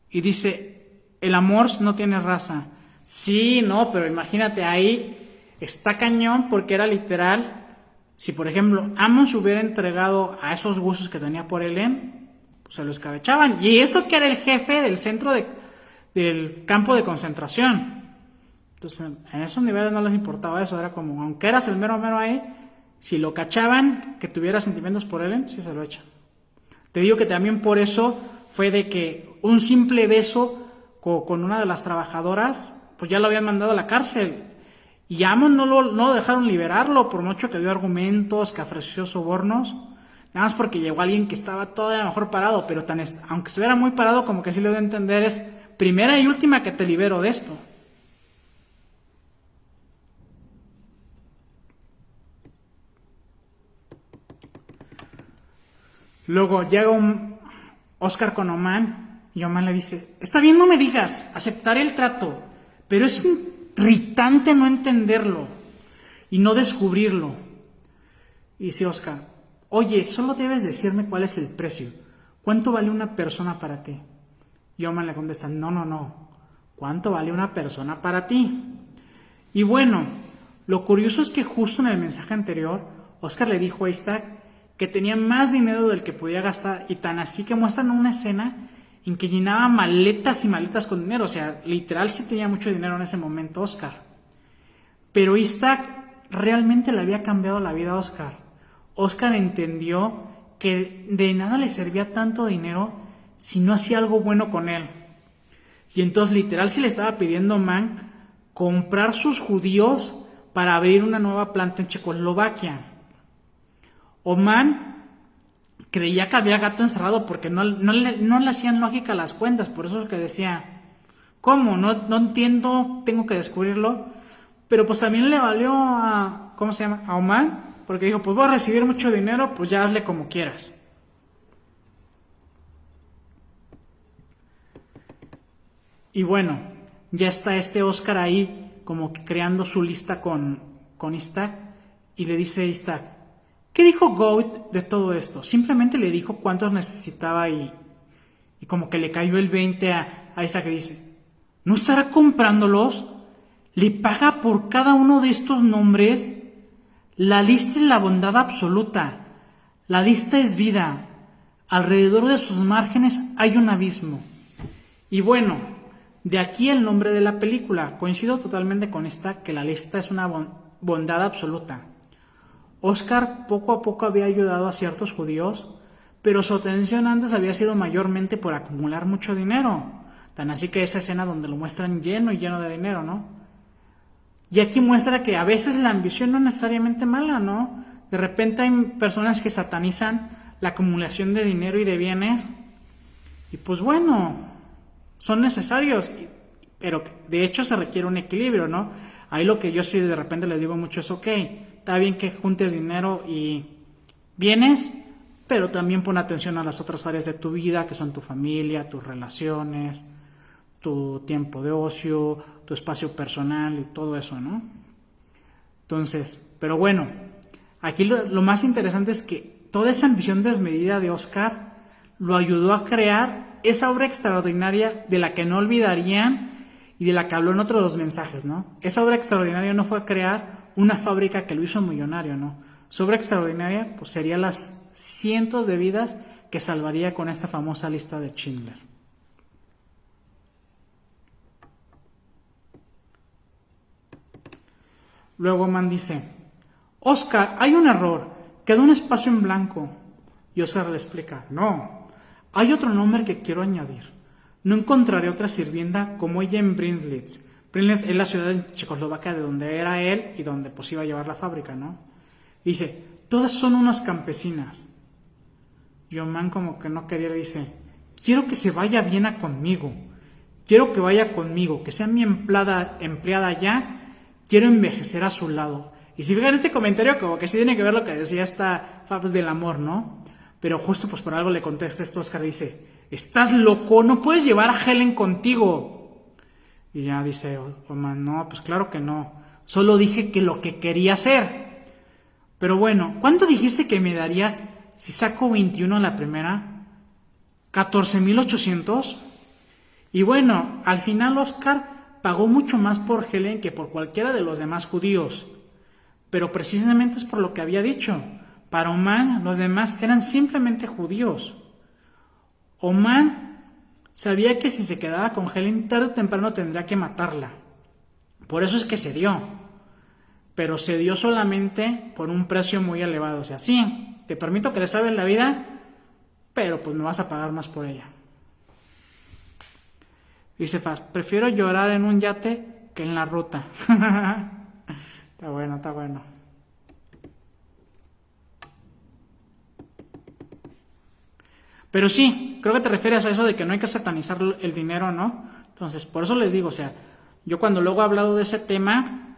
Y dice: el amor no tiene raza. Sí, no, pero imagínate, ahí está cañón, porque era literal. Si por ejemplo Amon se hubiera entregado a esos gustos que tenía por Helen, pues se lo escabechaban. Y eso que era el jefe del centro del campo de concentración. Entonces en esos niveles no les importaba eso. Era como, aunque eras el mero mero ahí, si lo cachaban que tuviera sentimientos por Helen, sí se lo echan. Te digo que también por eso fue de que un simple beso con una de las trabajadoras, pues ya lo habían mandado a la cárcel. Y Amon no lo dejaron liberarlo, por mucho que dio argumentos, que ofreció sobornos, nada más porque llegó alguien que estaba todavía mejor parado, pero aunque estuviera muy parado, como que sí le dio a entender, es primera y última que te libero de esto. Luego llega Oscar con Oman, y Oman le dice: está bien, no me digas, aceptaré el trato, pero es irritante no entenderlo y no descubrirlo. Y dice Oscar: oye, solo debes decirme cuál es el precio. ¿Cuánto vale una persona para ti? Y Oman le contesta, no, ¿cuánto vale una persona para ti? Y bueno, lo curioso es que justo en el mensaje anterior, Oscar le dijo a Isaac que tenía más dinero del que podía gastar, y tan así que muestran una escena en que llenaba maletas y maletas con dinero. O sea, literal sí tenía mucho dinero en ese momento Oscar. Pero Isaac realmente le había cambiado la vida a Oscar. Oscar entendió que de nada le servía tanto dinero si no hacía algo bueno con él. Y entonces literal sí le estaba pidiendo a Oman comprar sus judíos para abrir una nueva planta en Checoslovaquia. Oman creía que había gato encerrado porque no le hacían lógica las cuentas. Por eso es que decía, ¿cómo? No entiendo, tengo que descubrirlo. Pero pues también le valió a, ¿cómo se llama? A Oman, porque dijo, pues voy a recibir mucho dinero, pues ya hazle como quieras. Y bueno, ya está este Oscar ahí como que creando su lista con Isaac, y le dice a Isaac, ¿qué dijo Goat de todo esto? Simplemente le dijo cuántos necesitaba y como que le cayó el 20 a Isaac, que dice, ¿no estará comprándolos? ¿Le paga por cada uno de estos nombres? La lista es la bondad absoluta. La lista es vida. Alrededor de sus márgenes hay un abismo. Y bueno, de aquí el nombre de la película. Coincido totalmente con esta, que la lista es una bondad absoluta. Oscar poco a poco había ayudado a ciertos judíos, pero su atención antes había sido mayormente por acumular mucho dinero. Tan así que esa escena donde lo muestran lleno y lleno de dinero, ¿no? Y aquí muestra que a veces la ambición no es necesariamente mala, ¿no? De repente hay personas que satanizan la acumulación de dinero y de bienes, y pues bueno, son necesarios, pero de hecho se requiere un equilibrio, ¿no? Ahí lo que yo sí de repente les digo mucho es, ok, está bien que juntes dinero y bienes, pero también pon atención a las otras áreas de tu vida, que son tu familia, tus relaciones, tu tiempo de ocio, tu espacio personal y todo eso, ¿no? Entonces, pero bueno, aquí lo más interesante es que toda esa ambición desmedida de Oscar lo ayudó a crear esa obra extraordinaria de la que no olvidarían y de la que habló en otros dos mensajes, ¿no? Esa obra extraordinaria no fue crear una fábrica que lo hizo millonario, ¿no? Su obra extraordinaria pues sería las cientos de vidas que salvaría con esta famosa lista de Schindler. Luego Man dice, Oscar, hay un error, quedó un espacio en blanco. Y Oscar le explica, no, hay otro nombre que quiero añadir. No encontraré otra sirvienta como ella en Brindlitz. Brindlitz es la ciudad en Checoslovaquia de donde era él y donde pues iba a llevar la fábrica, ¿no? Y dice, todas son unas campesinas. Y Oman como que no quería, le dice, quiero que se vaya bien conmigo. Quiero que vaya conmigo, que sea mi empleada ya. Quiero envejecer a su lado. Y si fijan este comentario, como que sí tiene que ver lo que decía esta Fabs del amor, ¿no? Pero justo pues por algo le contesta esto Oscar, dice, ¿estás loco? No puedes llevar a Helen contigo. Y ya dice Oman, no, pues claro que no. Solo dije que lo que quería hacer. Pero bueno, ¿cuánto dijiste que me darías si saco 21 en la primera? ¿14,800? Y bueno, al final Oscar pagó mucho más por Helen que por cualquiera de los demás judíos. Pero precisamente es por lo que había dicho. Para Oman, los demás eran simplemente judíos. Oman sabía que si se quedaba con Helen, tarde o temprano tendría que matarla. Por eso es que se dio. Pero se dio solamente por un precio muy elevado. O sea, sí, te permito que le salves la vida, pero pues me vas a pagar más por ella. Dice Faz, prefiero llorar en un yate que en la ruta. Está bueno, está bueno. Pero sí, creo que te refieres a eso de que no hay que satanizar el dinero, ¿no? Entonces, por eso les digo, o sea, yo cuando luego he hablado de ese tema,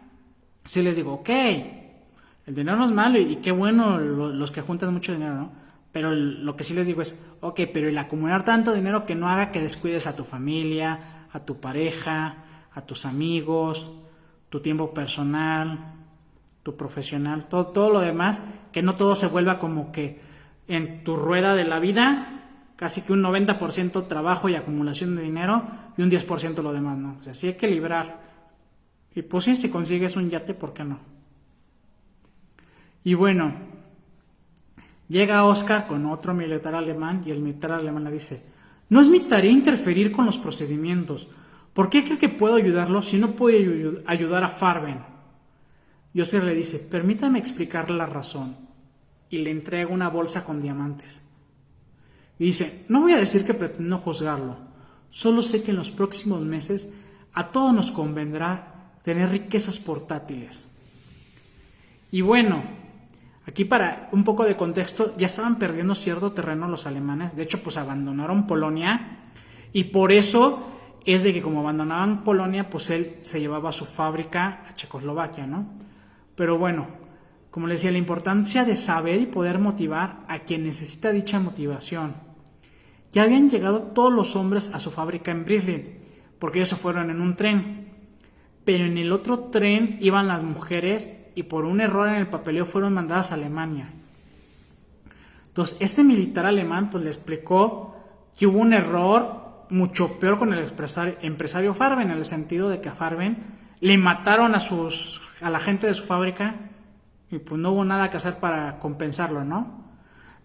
sí les digo, ok, el dinero no es malo y qué bueno los que juntan mucho dinero, ¿no? Pero lo que sí les digo es, ok, pero el acumular tanto dinero que no haga que descuides a tu familia, a tu pareja, a tus amigos, tu tiempo personal, tu profesional, todo lo demás, que no todo se vuelva como que en tu rueda de la vida casi que un 90% trabajo y acumulación de dinero y un 10% lo demás, ¿no? O sea, sí hay que librar. Y pues sí, si consigues un yate, ¿por qué no? Y bueno, llega Oscar con otro militar alemán y el militar alemán le dice: no es mi tarea interferir con los procedimientos. ¿Por qué cree que puedo ayudarlo si no puedo ayudar a Farben? Y Oscar le dice: permítame explicarle la razón. Y le entrega una bolsa con diamantes. Y dice: no voy a decir que pretendo juzgarlo, solo sé que en los próximos meses a todos nos convendrá tener riquezas portátiles. Y bueno, aquí para un poco de contexto, ya estaban perdiendo cierto terreno los alemanes, de hecho pues abandonaron Polonia, y por eso es de que como abandonaban Polonia, pues él se llevaba su fábrica a Checoslovaquia, ¿no? Pero bueno, como les decía, la importancia de saber y poder motivar a quien necesita dicha motivación. Ya habían llegado todos los hombres a su fábrica en Brislitz, porque ellos se fueron en un tren. Pero en el otro tren iban las mujeres y por un error en el papeleo fueron mandadas a Alemania. Entonces, este militar alemán pues le explicó que hubo un error mucho peor con el empresario Farben, en el sentido de que a Farben le mataron a la gente de su fábrica y pues no hubo nada que hacer para compensarlo, ¿no?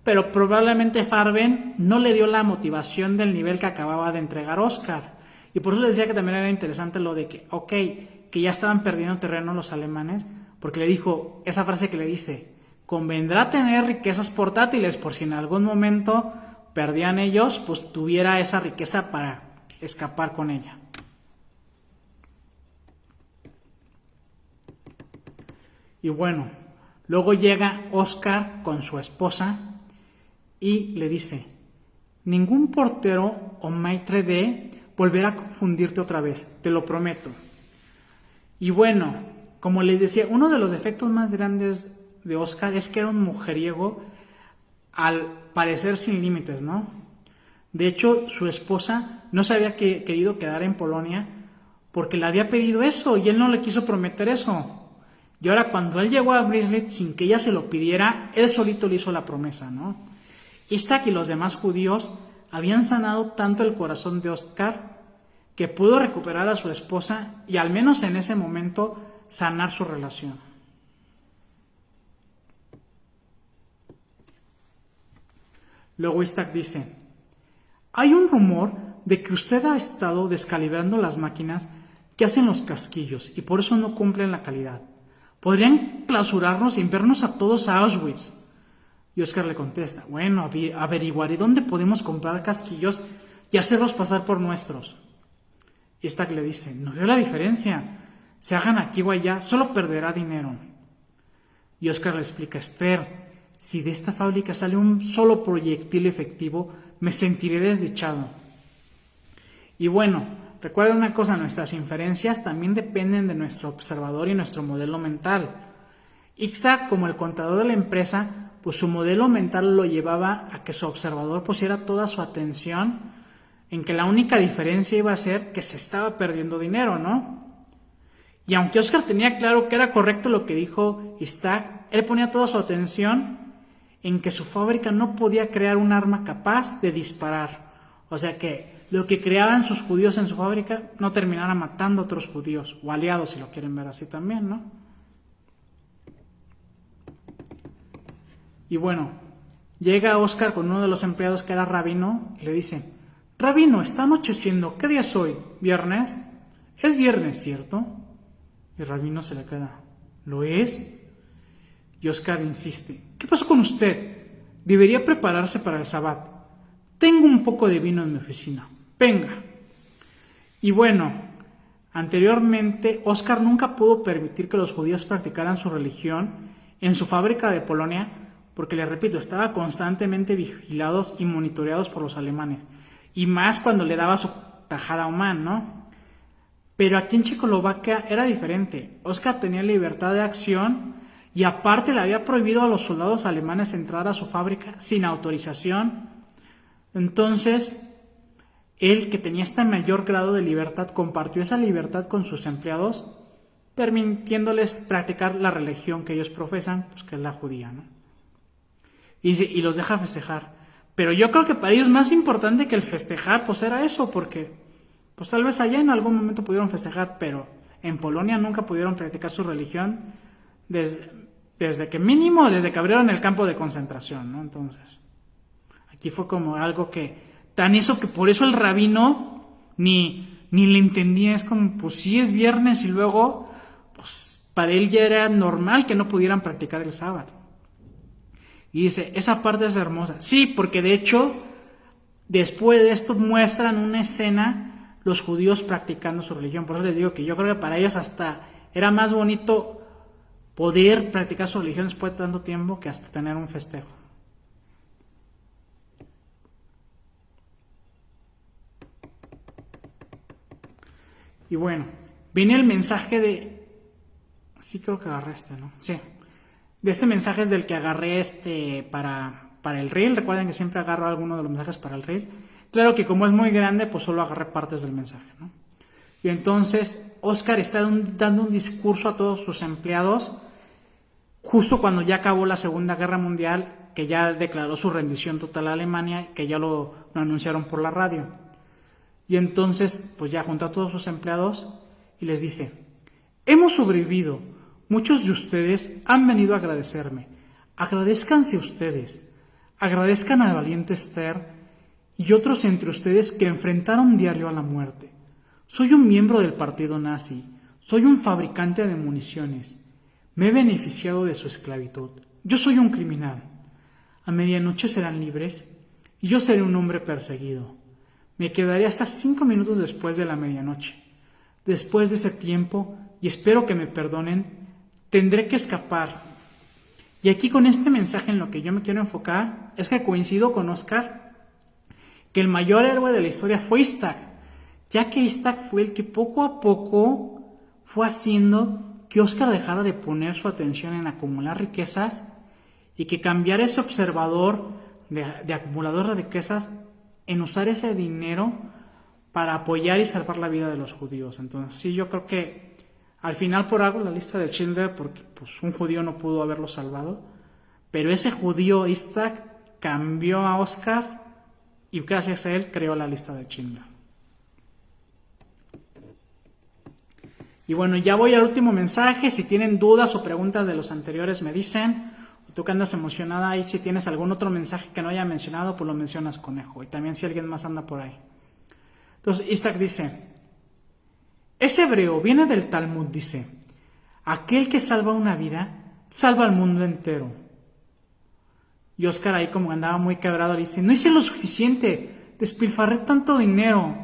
Pero probablemente Farben no le dio la motivación del nivel que acababa de entregar Oscar. Y por eso les decía que también era interesante lo de que, que ya estaban perdiendo terreno los alemanes, porque le dijo esa frase que le dice: convendrá tener riquezas portátiles, por si en algún momento perdían ellos, pues tuviera esa riqueza para escapar con ella. Y bueno, luego llega Oscar con su esposa y le dice: ningún portero o maitre d' volverá a confundirte otra vez, te lo prometo. Y bueno, como les decía, uno de los defectos más grandes de Oscar es que era un mujeriego al parecer sin límites, ¿no? De hecho, su esposa no se había querido quedar en Polonia porque le había pedido eso y él no le quiso prometer eso. Y ahora cuando él llegó a Brislitz sin que ella se lo pidiera, él solito le hizo la promesa, ¿no? Isaac y los demás judíos habían sanado tanto el corazón de Oscar que pudo recuperar a su esposa y al menos en ese momento sanar su relación. Luego Isaac dice: hay un rumor de que usted ha estado descalibrando las máquinas que hacen los casquillos y por eso no cumplen la calidad. Podrían clausurarnos y enviarnos a todos a Auschwitz. Y Oscar le contesta: bueno, averiguaré dónde podemos comprar casquillos y hacerlos pasar por nuestros. Y Isaac le dice: no veo la diferencia, se hagan aquí o allá, solo perderá dinero. Y Oscar le explica: Esther, si de esta fábrica sale un solo proyectil efectivo, me sentiré desdichado. Y bueno, recuerda una cosa, nuestras inferencias también dependen de nuestro observador y nuestro modelo mental. Isaac, como el contador de la empresa, pues su modelo mental lo llevaba a que su observador pusiera toda su atención en que la única diferencia iba a ser que se estaba perdiendo dinero, ¿no? Y aunque Oscar tenía claro que era correcto lo que dijo Isaac, él ponía toda su atención en que su fábrica no podía crear un arma capaz de disparar. O sea que lo que creaban sus judíos en su fábrica no terminara matando a otros judíos, o aliados si lo quieren ver así también, ¿no? Y bueno, llega Oscar con uno de los empleados que era rabino y le dice: rabino, está anocheciendo, ¿qué día es hoy? ¿Viernes? Es viernes, ¿cierto? Y el rabino se le queda: ¿lo es? Y Oscar insiste: ¿qué pasó con usted? Debería prepararse para el Sabbat. Tengo un poco de vino en mi oficina. Venga. Y bueno, anteriormente Oscar nunca pudo permitir que los judíos practicaran su religión en su fábrica de Polonia porque, les repito, estaba constantemente vigilados y monitoreados por los alemanes. Y más cuando le daba su tajada a Oman, ¿no? Pero aquí en Checoslovaquia era diferente. Oscar tenía libertad de acción y aparte le había prohibido a los soldados alemanes entrar a su fábrica sin autorización. Entonces, él, que tenía este mayor grado de libertad, compartió esa libertad con sus empleados, permitiéndoles practicar la religión que ellos profesan, pues que es la judía, ¿no? Y los deja festejar. Pero yo creo que para ellos más importante que el festejar, pues era eso, porque pues tal vez allá en algún momento pudieron festejar, pero en Polonia nunca pudieron practicar su religión desde que abrieron el campo de concentración, ¿no? Entonces, aquí fue como algo que, tan eso que por eso el rabino ni le entendía, es como, pues sí es viernes y luego, pues para él ya era normal que no pudieran practicar el sábado. Y dice, esa parte es hermosa. Sí, porque de hecho, después de esto muestran una escena los judíos practicando su religión. Por eso les digo que yo creo que para ellos hasta era más bonito poder practicar su religión después de tanto tiempo que hasta tener un festejo. Y bueno, viene el mensaje de... Sí, creo que agarré ¿no? Sí. De este mensaje es del que agarré para el reel. Recuerden que siempre agarro alguno de los mensajes para el reel. Claro que como es muy grande, pues solo agarré partes del mensaje, ¿no? Y entonces Oscar está dando un discurso a todos sus empleados justo cuando ya acabó la Segunda Guerra Mundial, que ya declaró su rendición total a Alemania, que ya lo anunciaron por la radio. Y entonces, pues ya juntó a todos sus empleados y les dice, hemos sobrevivido, muchos de ustedes han venido a agradecerme, agradézcanse ustedes, agradezcan al valiente Esther y otros entre ustedes que enfrentaron diario a la muerte. Soy un miembro del partido nazi, soy un fabricante de municiones, me he beneficiado de su esclavitud, yo soy un criminal. A medianoche serán libres y yo seré un hombre perseguido. Me quedaré hasta 5 minutos después de la medianoche. Después de ese tiempo, y espero que me perdonen, tendré que escapar. Y aquí con este mensaje en lo que yo me quiero enfocar es que coincido con Oscar que el mayor héroe de la historia fue Isaac, ya que Isaac fue el que poco a poco fue haciendo que Oscar dejara de poner su atención en acumular riquezas y que cambiara ese observador de acumulador de riquezas en usar ese dinero para apoyar y salvar la vida de los judíos. Entonces sí, yo creo que al final por algo la lista de Schindler, porque pues un judío no pudo haberlo salvado, pero ese judío Isaac cambió a Oscar y gracias a él creó la lista de Schindler. Y bueno, ya voy al último mensaje. Si tienen dudas o preguntas de los anteriores me dicen. Tú que andas emocionada ahí, si tienes algún otro mensaje que no haya mencionado, pues lo mencionas, conejo. Y también si alguien más anda por ahí. Entonces Isaac dice, es hebreo, viene del Talmud, dice, aquel que salva una vida, salva al mundo entero. Y Oscar ahí como andaba muy quebrado, le dice, no hice lo suficiente, despilfarré tanto dinero,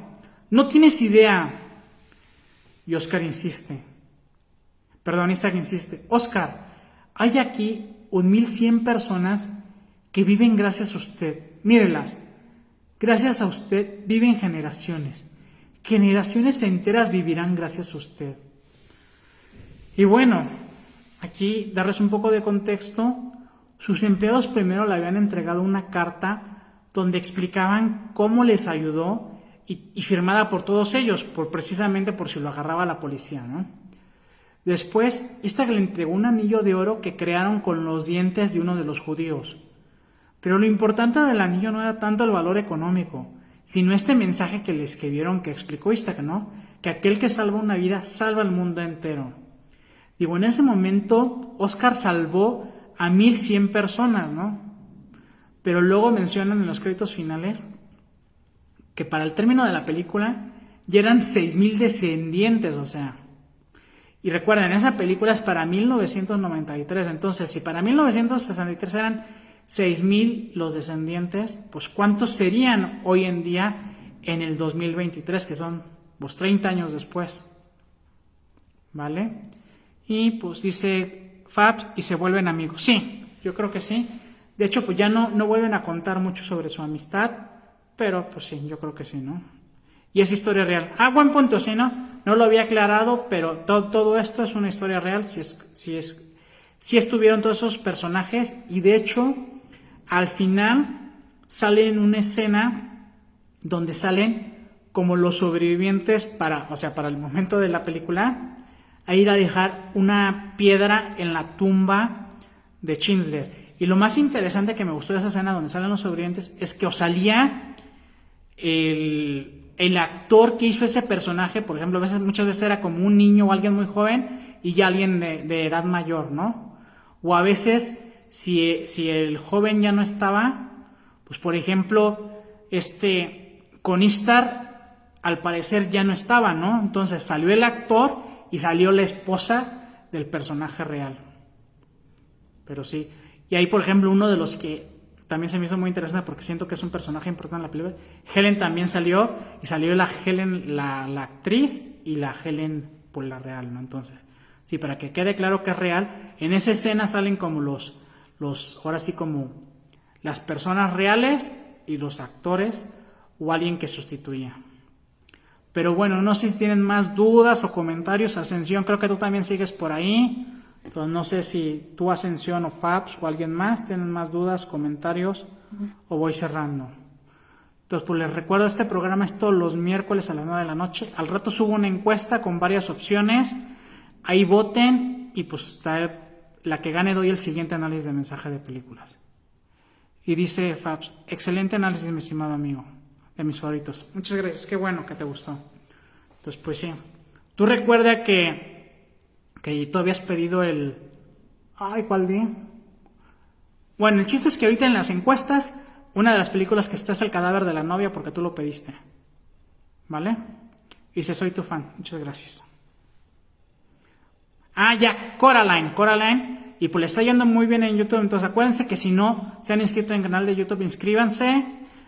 no tienes idea. Y Oscar insiste, Isaac insiste, Oscar, hay aquí 1,100 personas que viven gracias a usted. Mírelas, gracias a usted viven generaciones. Generaciones enteras vivirán gracias a usted. Y bueno, aquí darles un poco de contexto. Sus empleados primero le habían entregado una carta donde explicaban cómo les ayudó y firmada por todos ellos, precisamente por si lo agarraba la policía, ¿no? Después, Isaac le entregó un anillo de oro que crearon con los dientes de uno de los judíos. Pero lo importante del anillo no era tanto el valor económico, sino este mensaje que le escribieron que explicó Isaac, ¿no? Que aquel que salva una vida salva al mundo entero. Digo, en ese momento, Oscar salvó a 1,100 personas, ¿no? Pero luego mencionan en los créditos finales que para el término de la película ya eran 6,000 descendientes, o sea... Y recuerden, esa película es para 1993, entonces si para 1963 eran 6,000 los descendientes, pues ¿cuántos serían hoy en día en el 2023, que son pues 30 años después? ¿Vale? Y pues dice Fab, y se vuelven amigos. Sí, yo creo que sí. De hecho, pues ya no vuelven a contar mucho sobre su amistad, pero pues sí, yo creo que sí, ¿no? Y es historia real. Buen punto, ¿sí, no? No lo había aclarado, pero todo esto es una historia real. Si estuvieron todos esos personajes. Y de hecho, al final sale en una escena donde salen como los sobrevivientes para el momento de la película, a ir a dejar una piedra en la tumba de Schindler. Y lo más interesante que me gustó de esa escena donde salen los sobrevivientes es que o salía el actor que hizo ese personaje, por ejemplo, muchas veces era como un niño o alguien muy joven y ya alguien de edad mayor, ¿no? O a veces, si el joven ya no estaba, pues por ejemplo, con Istar, al parecer ya no estaba, ¿no? Entonces salió el actor y salió la esposa del personaje real. Pero sí. Y ahí, por ejemplo, uno de los que también se me hizo muy interesante porque siento que es un personaje importante en la película, Helen también salió, y salió la Helen, la actriz, y la Helen, pues la real, ¿no? Entonces, sí, para que quede claro que es real, en esa escena salen como ahora sí como las personas reales y los actores o alguien que sustituía. Pero bueno, no sé si tienen más dudas o comentarios. Ascensión, creo que tú también sigues por ahí. Entonces no sé si tú, Ascensión, o Fabs o alguien más tienen más dudas, comentarios, o voy cerrando. Entonces pues les recuerdo, este programa es todos los miércoles a las 9 de la noche. Al rato subo una encuesta con varias opciones. Ahí voten y pues la que gane doy el siguiente análisis de mensaje de películas. Y dice Fabs, excelente análisis, mi estimado amigo, de mis favoritos. Muchas gracias, qué bueno que te gustó. Entonces pues sí. Tú recuerda que tú habías pedido ¿cuál día? Bueno, el chiste es que ahorita en las encuestas, una de las películas que está es El cadáver de la novia, porque tú lo pediste. ¿Vale? Dice, soy tu fan. Muchas gracias. Ya, Coraline. Y pues le está yendo muy bien en YouTube. Entonces acuérdense que si no se han inscrito en el canal de YouTube, inscríbanse.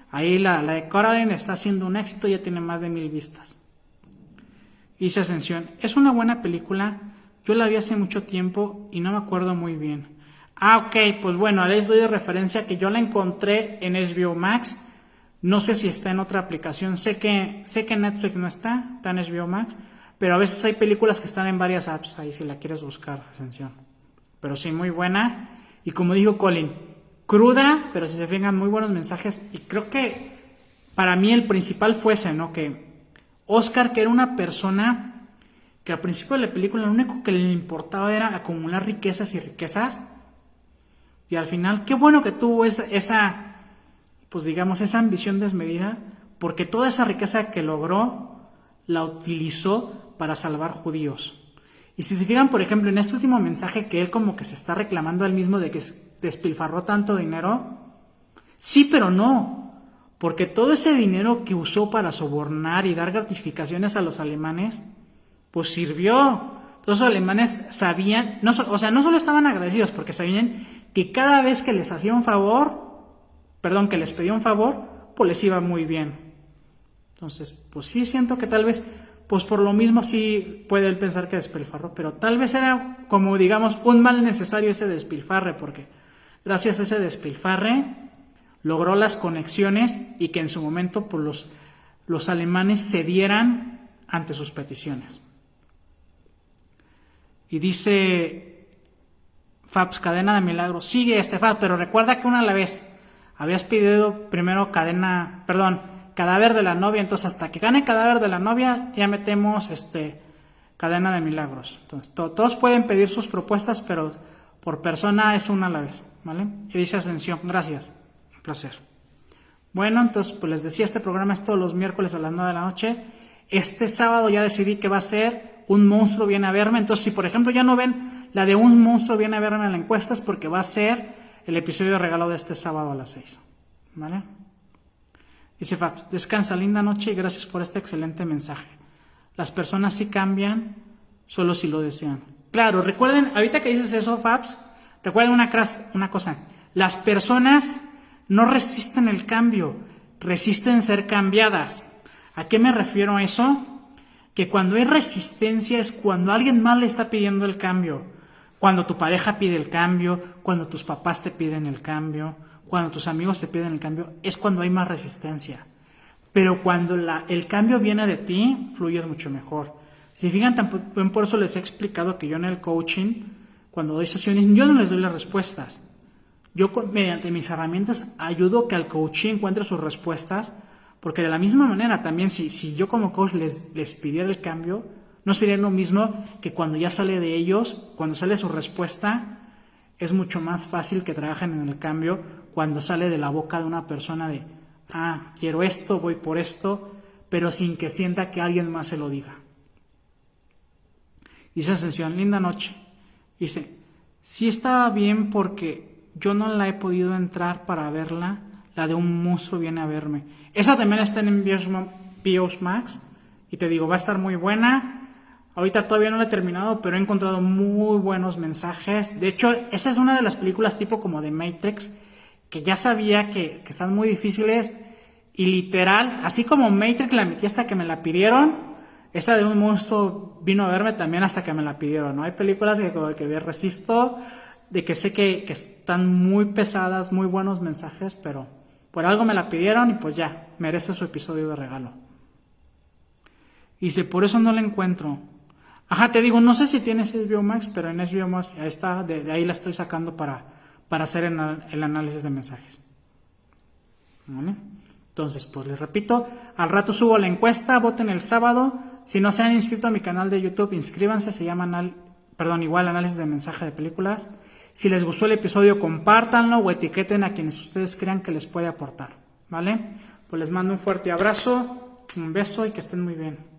Ahí la de Coraline está haciendo un éxito, ya tiene más de 1000 vistas. Dice Ascensión, es una buena película. Yo la vi hace mucho tiempo y no me acuerdo muy bien. Ok, pues bueno, les doy de referencia que yo la encontré en HBO Max. No sé si está en otra aplicación. Sé que Netflix no está en HBO Max. Pero a veces hay películas que están en varias apps. Ahí si la quieres buscar, Ascensión. Pero sí, muy buena. Y como dijo Colin, cruda, pero si se fijan, muy buenos mensajes. Y creo que para mí el principal fue ese, ¿no? Que Oscar, que era una persona que al principio de la película lo único que le importaba era acumular riquezas y riquezas, y al final, qué bueno que tuvo esa pues digamos, esa ambición desmedida, porque toda esa riqueza que logró, la utilizó para salvar judíos. Y si se fijan, por ejemplo, en este último mensaje que él como que se está reclamando a él mismo de que despilfarró tanto dinero, sí, pero no, porque todo ese dinero que usó para sobornar y dar gratificaciones a los alemanes, pues sirvió. Todos los alemanes sabían, no solo estaban agradecidos, porque sabían que cada vez que les hacía un favor, que les pedía un favor, pues les iba muy bien. Entonces, pues sí siento que tal vez, pues por lo mismo sí puede él pensar que despilfarró, pero tal vez era como digamos un mal necesario ese despilfarre, porque gracias a ese despilfarre logró las conexiones y que en su momento pues los alemanes cedieran ante sus peticiones. Y dice Fabs, cadena de milagros. Sigue Fabs, pero recuerda que una a la vez. Habías pedido primero cadáver de la novia, entonces hasta que gane cadáver de la novia ya metemos cadena de milagros. Entonces todos pueden pedir sus propuestas, pero por persona es una a la vez, ¿vale? Y dice Ascensión, gracias, un placer. Bueno, entonces pues les decía, este programa es todos los miércoles a las 9 de la noche. Este sábado ya decidí que va a ser Un monstruo viene a verme. Entonces si por ejemplo ya no ven la de Un monstruo viene a verme en la encuesta, es porque va a ser el episodio de regalo de este sábado a las 6, ¿vale? Dice Fabs, descansa, linda noche y gracias por este excelente mensaje. Las personas sí cambian solo si lo desean. Claro, recuerden, ahorita que dices eso, Fabs, recuerden una cosa, las personas no resisten el cambio, resisten ser cambiadas. ¿A qué me refiero a eso? Que cuando hay resistencia es cuando alguien más le está pidiendo el cambio. Cuando tu pareja pide el cambio, cuando tus papás te piden el cambio, cuando tus amigos te piden el cambio, es cuando hay más resistencia. Pero cuando el cambio viene de ti, fluyes mucho mejor. Si fijan, también por eso les he explicado que yo en el coaching, cuando doy sesiones, yo no les doy las respuestas. Yo mediante mis herramientas ayudo a que el coach encuentre sus respuestas, porque de la misma manera también si yo como coach les pidiera el cambio, no sería lo mismo que cuando ya sale de ellos, cuando sale su respuesta, es mucho más fácil que trabajen en el cambio cuando sale de la boca de una persona de, quiero esto, voy por esto, pero sin que sienta que alguien más se lo diga. Dice Ascensión, linda noche. Dice, sí estaba bien porque yo no la he podido entrar para verla, la de un monstruo viene a verme. Esa también está en BOS Max y te digo, va a estar muy buena. Ahorita todavía no la he terminado, pero he encontrado muy buenos mensajes. De hecho, esa es una de las películas tipo como de Matrix, que ya sabía que están muy difíciles. Y literal, así como Matrix la metí hasta que me la pidieron, esa de un monstruo vino a verme también hasta que me la pidieron, ¿no? Hay películas que resisto, de que sé que están muy pesadas, muy buenos mensajes, pero por algo me la pidieron y pues ya, merece su episodio de regalo. Y dice, por eso no la encuentro. Ajá, te digo, no sé si tienes HBO Max, pero en HBO Max ahí está, de ahí la estoy sacando para hacer el análisis de mensajes. ¿Vale? Entonces, pues les repito, al rato subo la encuesta, voten el sábado. Si no se han inscrito a mi canal de YouTube, inscríbanse, se llama igual análisis de mensaje de películas. Si les gustó el episodio, compártanlo o etiqueten a quienes ustedes crean que les puede aportar. ¿Vale? Pues les mando un fuerte abrazo, un beso y que estén muy bien.